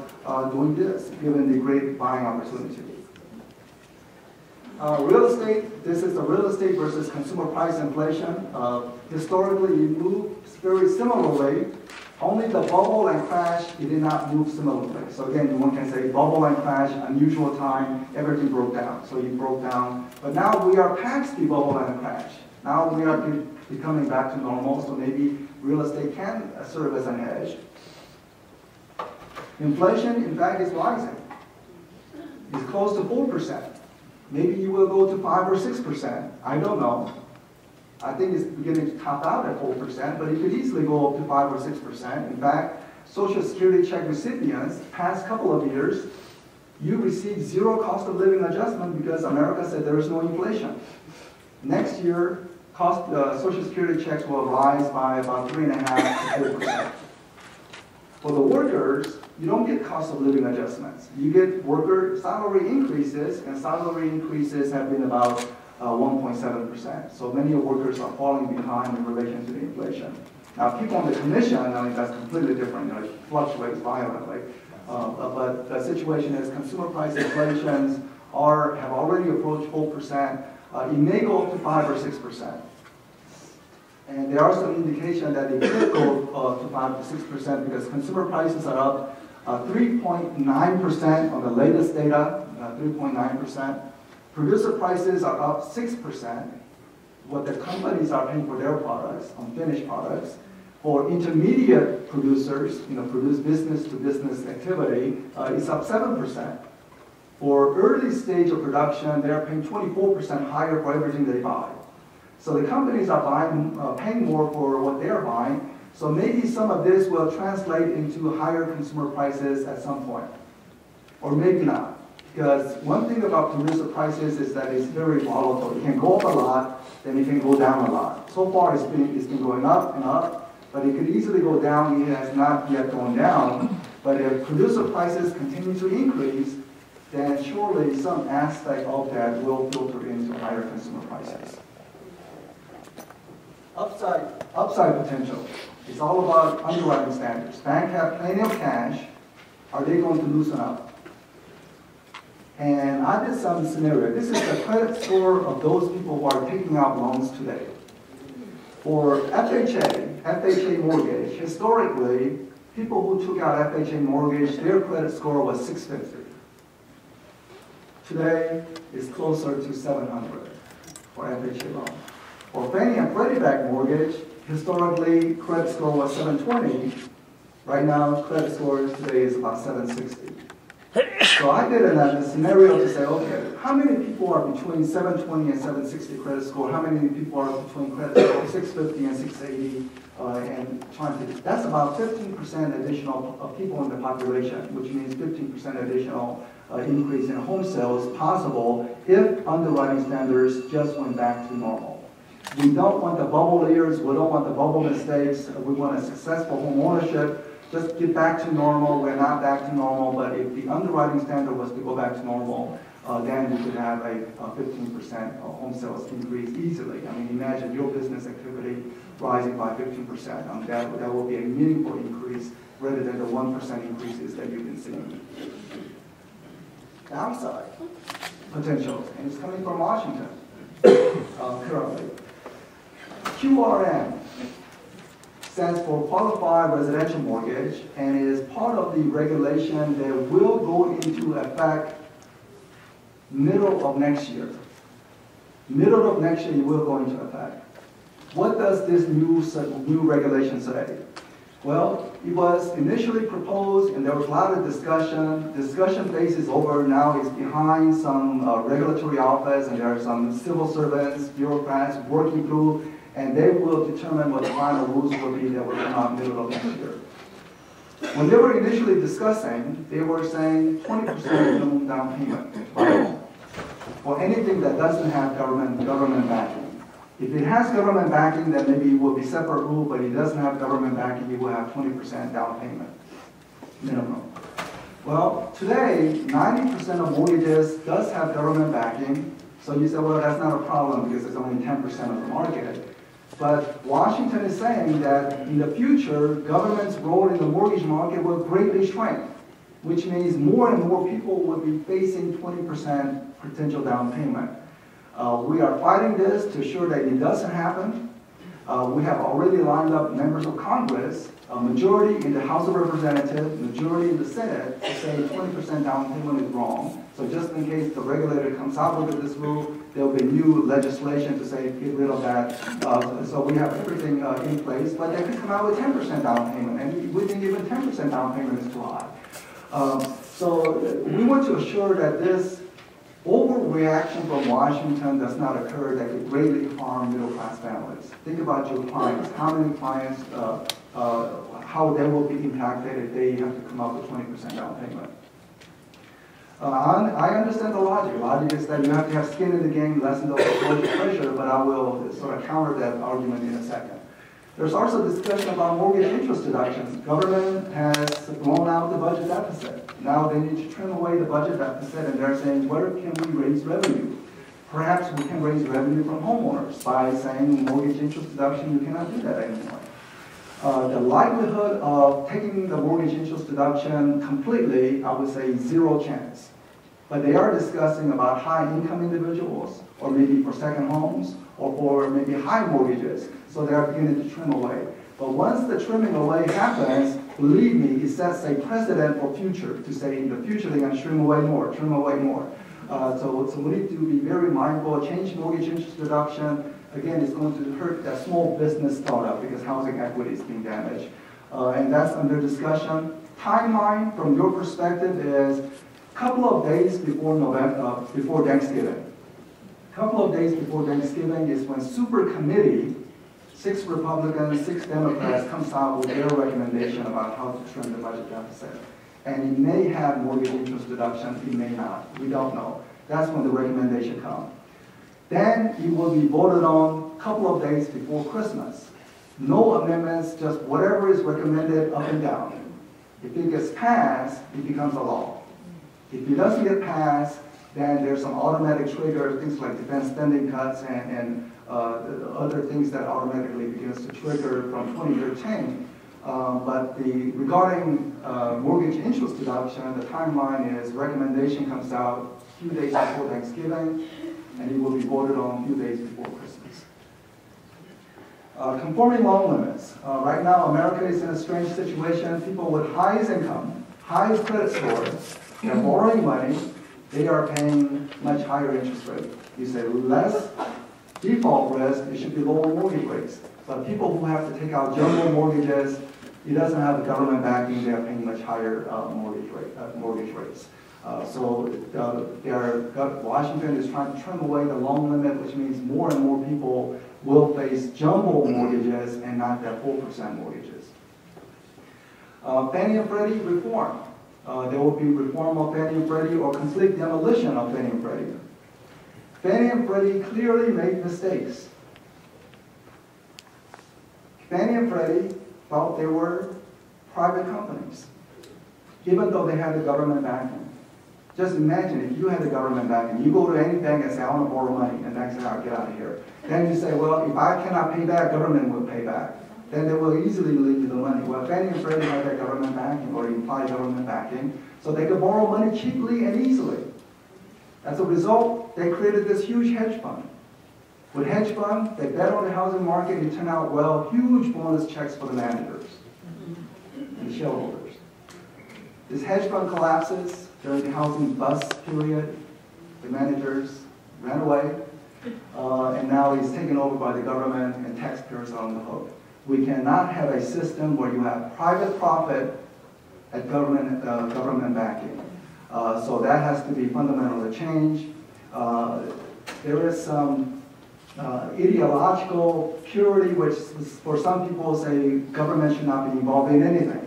doing this, given the great buying opportunity. Real estate, this is the real estate versus consumer price inflation. Historically, it moves very similarly. Only the bubble and crash, it did not move similarly. So again, one can say bubble and crash, unusual time, everything broke down. So it broke down. But now we are past the bubble and the crash. Now we are becoming back to normal, so maybe real estate can serve as an hedge. Inflation, in fact, is rising. It's close to 4%. Maybe you will go to 5 or 6%. I don't know. I think it's beginning to top out at 4%, but it could easily go up to 5 or 6%. In fact, Social Security check recipients, past couple of years, you received zero cost of living adjustment because America said there is no inflation. Next year, Social Security checks will rise by about 3.5 to 4%. For the workers, you don't get cost of living adjustments. You get worker salary increases, and salary increases have been about 1.7%. So many workers are falling behind in relation to the inflation. Now, people on the commission, I mean, that's completely different. It fluctuates violently. But the situation is consumer price inflations have already approached 4%. It may go up to 5 or 6%. And there are some indication that it could go to 5 to 6% because consumer prices are up 3.9% on the latest data, 3.9%. Producer prices are up 6%, what the companies are paying for their products, on finished products. For intermediate producers, produce business-to-business activity, it's up 7%. For early stage of production, they're paying 24% higher for everything they buy. So the companies are paying more for what they're buying, so maybe some of this will translate into higher consumer prices at some point, or maybe not. Because one thing about producer prices is that it's very volatile. It can go up a lot, then it can go down a lot. So far, it's been going up and up, but it could easily go down. It has not yet gone down. But if producer prices continue to increase, then surely some aspect of that will filter into higher consumer prices. Upside potential. It's all about underwriting standards. Banks have plenty of cash. Are they going to loosen up? And I did some scenario. This is the credit score of those people who are taking out loans today. For FHA mortgage, historically, people who took out FHA mortgage, their credit score was 650. Today, it's closer to 700 for FHA loan. For Fannie and Freddie Mac mortgage, historically, credit score was 720. Right now, credit score today is about 760. So I did a scenario to say, okay, how many people are between 720 and 760 credit score? How many people are between credit score 650 and 680? And trying to, that's about 15% additional of people in the population, which means 15% additional increase in home sales possible if underwriting standards just went back to normal. We don't want the bubble years. We don't want the bubble mistakes. We want a successful home ownership. Just get back to normal. We're not back to normal, but if the underwriting standard was to go back to normal, then we could have a 15% home sales increase easily. I mean, imagine your business activity rising by 15%. That will be a meaningful increase rather than the 1% increases that you've been seeing. Downside potential, and it's coming from Washington currently. QRM stands for Qualified Residential Mortgage, and is part of the regulation that will go into effect middle of next year. Middle of next year, it will go into effect. What does this new regulation say? Well, it was initially proposed, and there was a lot of discussion. Discussion phase is over now. It's behind some regulatory office, and there are some civil servants, bureaucrats working through, and they will determine what the final rules will be that will come out middle of next year. When they were initially discussing, they were saying 20% minimum down payment for anything that doesn't have government backing. If it has government backing, then maybe it will be separate rule, but it doesn't have government backing, it will have 20% down payment minimum. Well, today, 90% of mortgages does have government backing. So you say, well, that's not a problem because it's only 10% of the market. But Washington is saying that in the future, government's role in the mortgage market will greatly shrink, which means more and more people will be facing 20% potential down payment. We are fighting this to ensure that it doesn't happen. We have already lined up members of Congress, a majority in the House of Representatives, majority in the Senate, to say 20% down payment is wrong. So just in case the regulator comes out with this rule, there will be new legislation to say get rid of that. So we have everything in place, but they could come out with 10% down payment, and we think even 10% down payment is too high. So we want to assure that this overreaction from Washington does not occur that could greatly harm middle-class families. Think about your clients. How many clients, how they will be impacted if they have to come up with 20% down payment. I understand the logic. The logic is that you have to have skin in the game, lessen the foreclosure pressure, but I will sort of counter that argument in a second. There's also discussion about mortgage interest deductions. Government has blown out the budget deficit. Now they need to trim away the budget deficit, and they're saying, where can we raise revenue? Perhaps we can raise revenue from homeowners by saying mortgage interest deduction, you cannot do that anymore. The likelihood of taking the mortgage interest deduction completely, I would say 0 chance. But they are discussing about high-income individuals, or maybe for second homes, or for maybe high mortgages. So they are beginning to trim away. But once the trimming away happens, believe me, it sets a precedent for future to say in the future they're going to trim away more, trim away more. So we need to be very mindful. Change mortgage interest deduction, again, is going to hurt that small business startup because housing equity is being damaged. And that's under discussion. Timeline, from your perspective, is a couple of days before Thanksgiving. A couple of days before Thanksgiving is when super committee, 6 Republicans, 6 Democrats, comes out with their recommendation about how to trim the budget deficit. And it may have mortgage interest deduction, it may not. We don't know. That's when the recommendation comes. Then it will be voted on a couple of days before Christmas. No amendments, just whatever is recommended up and down. If it gets passed, it becomes a law. If it doesn't get passed, then there's some automatic trigger, things like defense spending cuts and other things that automatically begins to trigger from 2013. But regarding mortgage interest deduction, the timeline is recommendation comes out a few days before Thanksgiving, and it will be voted on a few days before Christmas. Conforming loan limits. Right now, America is in a strange situation. People with highest income, highest credit score, they're borrowing money, they are paying much higher interest rate. You say less default risk, it should be lower mortgage rates. But people who have to take out jumbo mortgages, it doesn't have the government backing, they are paying much higher mortgage rates. Washington is trying to trim away the loan limit, which means more and more people will face jumbo mortgages and not that 4% mortgages. Fannie and Freddie reform. There will be reform of Fannie and Freddie or complete demolition of Fannie and Freddie. Fannie and Freddie clearly made mistakes. Fannie and Freddie thought they were private companies, even though they had the government backing. Just imagine if you had the government backing, you go to any bank and say, I want to borrow money, and bank says, I'll get out of here. Then you say, well, if I cannot pay back, government will pay back. Then they will easily leave you the money. Well, Fannie and Freddie had that government backing or implied government backing, so they could borrow money cheaply and easily. As a result, they created this huge hedge fund. With hedge fund, they bet on the housing market, it turned out well, huge bonus checks for the managers and the shareholders. This hedge fund collapses during the housing bust period. the managers ran away, and now it's taken over by the government and taxpayers are on the hook. We cannot have a system where you have private profit at government backing. So that has to be fundamentally changed. There is some ideological purity, which for some people say government should not be involved in anything.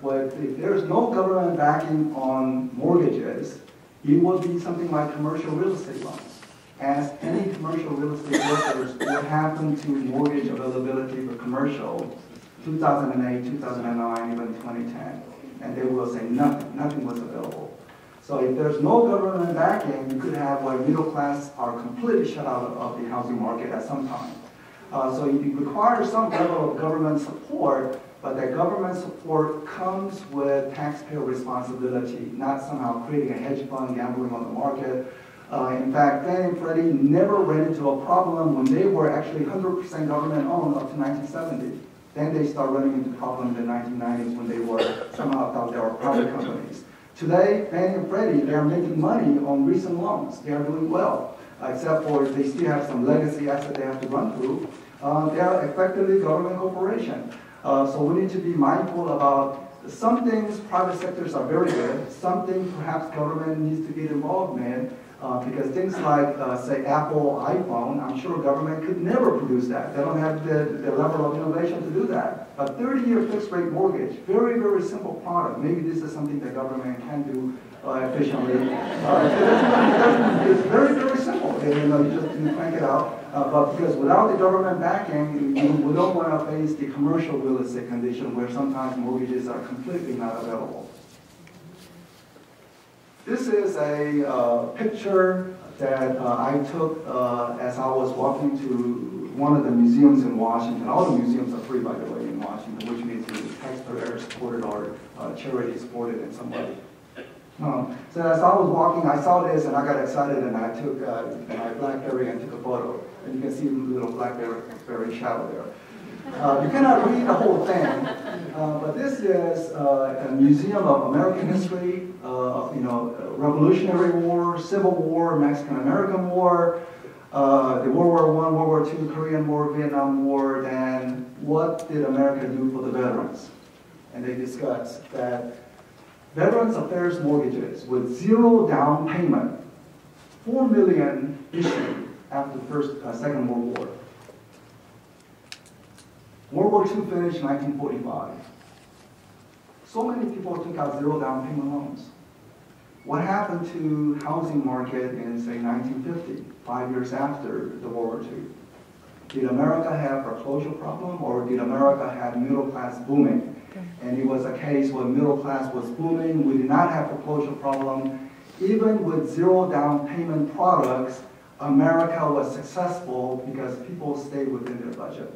But if there's no government backing on mortgages, it will be something like commercial real estate loans. Ask any commercial real estate workers what happened to mortgage availability for commercial 2008, 2009, even 2010. And they will say nothing was available. So if there's no government backing, you could have where middle class are completely shut out of the housing market at some time. So it requires some level of government support, but that government support comes with taxpayer responsibility, not somehow creating a hedge fund gambling on the market. In fact, Fannie and Freddie never ran into a problem when they were actually 100% government owned up to 1970. Then they start running into problems in the 1990s when they were somehow thought they were private companies. Today, Fannie and Freddie, they are making money on recent loans. They are doing well, except for they still have some legacy asset they have to run through. They are effectively government corporation. So we need to be mindful about some things private sectors are very good, some things perhaps government needs to get involved in, because things like, say, Apple iPhone, I'm sure government could never produce that. They don't have the level of innovation to do that. A 30-year fixed rate mortgage, very, very simple product. Maybe this is something that government can do efficiently. It's very, very simple. You just crank it out. But because without the government backing, we don't want to face the commercial real estate condition where sometimes mortgages are completely not available. This is a picture that I took as I was walking to one of the museums in Washington. All the museums are free, by the way, in Washington, which means the taxpayer supported or charity supported in some way. So as I was walking, I saw this and I got excited and I took my BlackBerry and took a photo. And you can see the little BlackBerry shadow there. You cannot read the whole thing, but this is a museum of American history, Revolutionary War, Civil War, Mexican-American War, the World War I, World War II, Korean War, Vietnam War, and what did America do for the veterans? And they discussed that Veterans Affairs mortgages with zero down payment, 4 million issued after the Second World War. World War II finished in 1945. So many people took out zero down payment loans. What happened to housing market in, say, 1950, 5 years after the World War II? Did America have a foreclosure problem, or did America have middle class booming? And it was a case where middle class was booming. We did not have a foreclosure problem. Even with zero down payment products, America was successful because people stayed within their budget.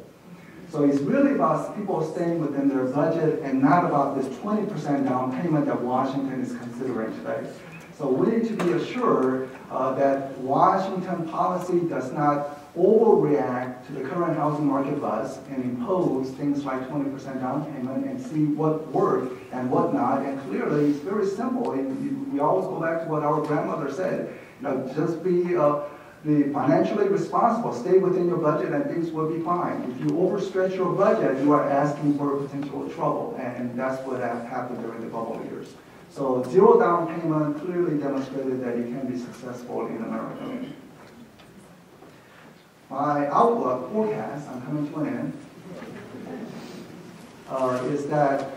So it's really about people staying within their budget and not about this 20% down payment that Washington is considering today. So we need to be assured that Washington policy does not overreact to the current housing market buzz and impose things like 20% down payment and see what worked and what not. And clearly, it's very simple. We always go back to what our grandmother said. Just be financially responsible. Stay within your budget and things will be fine. If you overstretch your budget, you are asking for potential trouble. And that's what happened during the bubble years. So zero down payment clearly demonstrated that it can be successful in America. My outlook forecast, I'm coming to an end, is that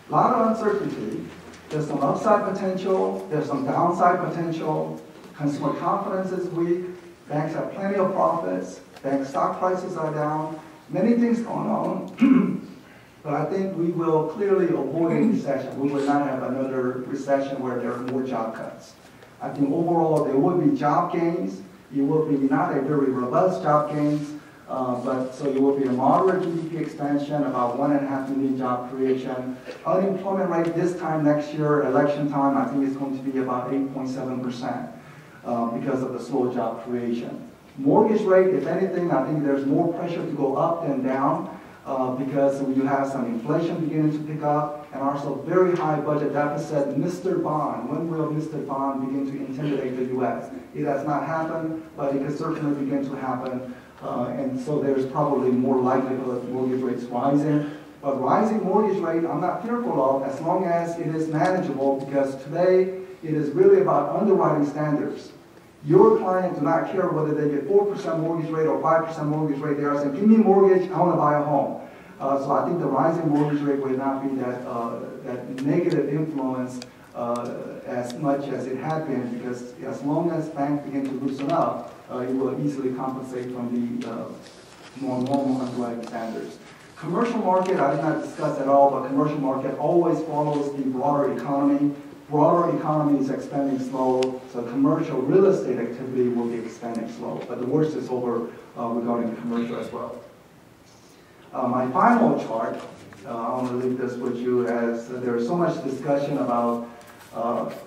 a lot of uncertainty. There's some upside potential, there's some downside potential. Consumer confidence is weak, banks have plenty of profits, bank stock prices are down, many things going on. But I think we will clearly avoid a recession. We will not have another recession where there are more job cuts. I think overall there will be job gains. It will be not a very robust job gains, but so it will be a moderate GDP expansion, about 1.5 million job creation. Unemployment rate this time next year, election time, I think it's going to be about 8.7% because of the slow job creation. Mortgage rate, if anything, I think there's more pressure to go up than down. because you have some inflation beginning to pick up, and also very high budget deficit. Mr. Bond, when will Mr. Bond begin to intimidate the U.S.? It has not happened, but it can certainly begin to happen. And so there's probably more likelihood of mortgage rates rising. But rising mortgage rate, I'm not fearful of as long as it is manageable, because today it is really about underwriting standards. Your client do not care whether they get 4% mortgage rate or 5% mortgage rate. They are saying, give me mortgage, I want to buy a home. So I think the rising mortgage rate will not be that negative influence as much as it had been, because as long as banks begin to loosen up, it will easily compensate from the more normal underwriting standards. Commercial market, I did not discuss at all, but commercial market always follows the broader economy. Broader economy is expanding slow, so commercial real estate activity will be expanding slow. But the worst is over regarding the commercial as well. My final chart, I want to leave this with you, as there is so much discussion about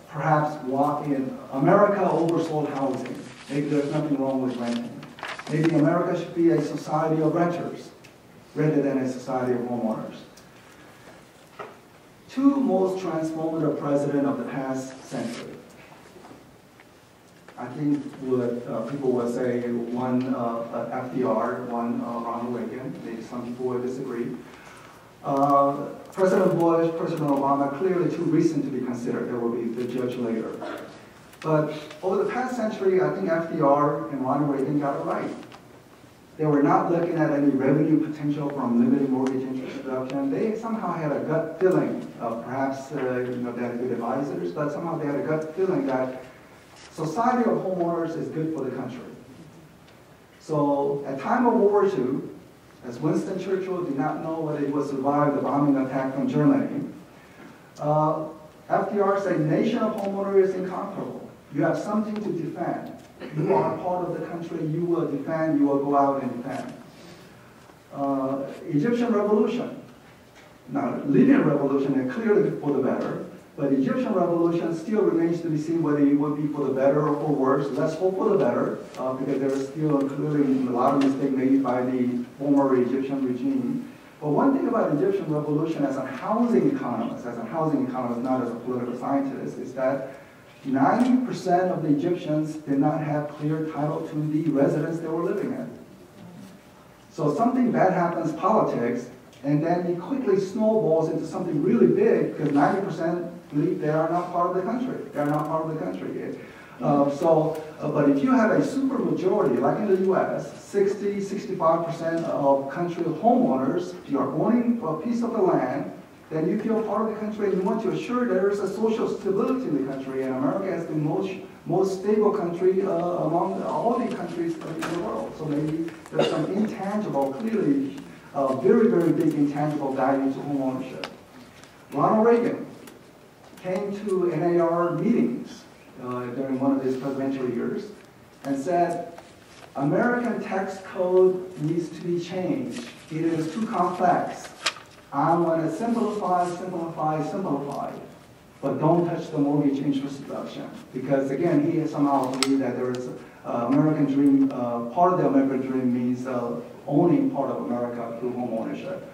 perhaps what in America oversold housing. Maybe there's nothing wrong with renting. Maybe America should be a society of renters rather than a society of homeowners. Two most transformative presidents of the past century. I think what people would say, one FDR, one Ronald Reagan. Maybe some people would disagree. President Bush, President Obama, clearly too recent to be considered. There will be the judge later. But over the past century, I think FDR and Ronald Reagan got it right. They were not looking at any revenue potential from limited mortgage interest reduction. They somehow had a gut feeling, perhaps they had good advisors, but somehow they had a gut feeling that society of homeowners is good for the country. So at time of World War II, as Winston Churchill did not know whether he would survive the bombing attack from Germany, FDR said, nation of homeowners is incomparable. You have something to defend. You are part of the country, you will defend, you will go out and defend. Egyptian revolution. Now, Libyan revolution is clearly for the better, but Egyptian revolution still remains to be seen whether it would be for the better or for worse. Let's hope for the better, because there is still clearly a lot of mistakes made by the former Egyptian regime. But one thing about Egyptian revolution as a housing economist, not as a political scientist, is that 90% of the Egyptians did not have clear title to the residence they were living in. So something bad happens, politics, and then it quickly snowballs into something really big, because 90% believe they are not part of the country. They are not part of the country. But if you have a super majority, like in the US, 60–65% of country homeowners, if you are owning a piece of the land, then you feel part of the country and you want to assure there is a social stability in the country. And America has the most stable country among all the countries in the world. So maybe there's some intangible, clearly very, very big intangible value to home ownership. Ronald Reagan came to NAR meetings during one of his presidential years and said, American tax code needs to be changed. It is too complex. I want to simplify, but don't touch the mortgage interest reduction. Because again, he somehow believed that there is American dream, part of the American dream means owning part of America through home ownership.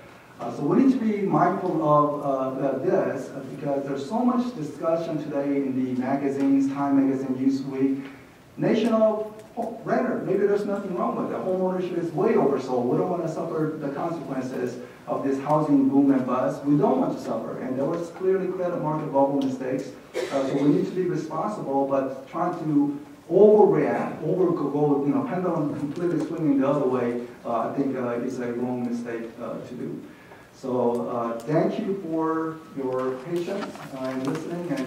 So we need to be mindful of this, because there's so much discussion today in the magazines, Time Magazine, Newsweek, nation of renter. Maybe there's nothing wrong with it. Home ownership is way oversold. We don't want to suffer the consequences of this housing boom and bust. We don't want to suffer. And there was clearly credit market bubble mistakes. So we need to be responsible, but trying to overreact, go, pendulum completely swinging the other way, I think is a wrong mistake to do. So thank you for your patience and listening, and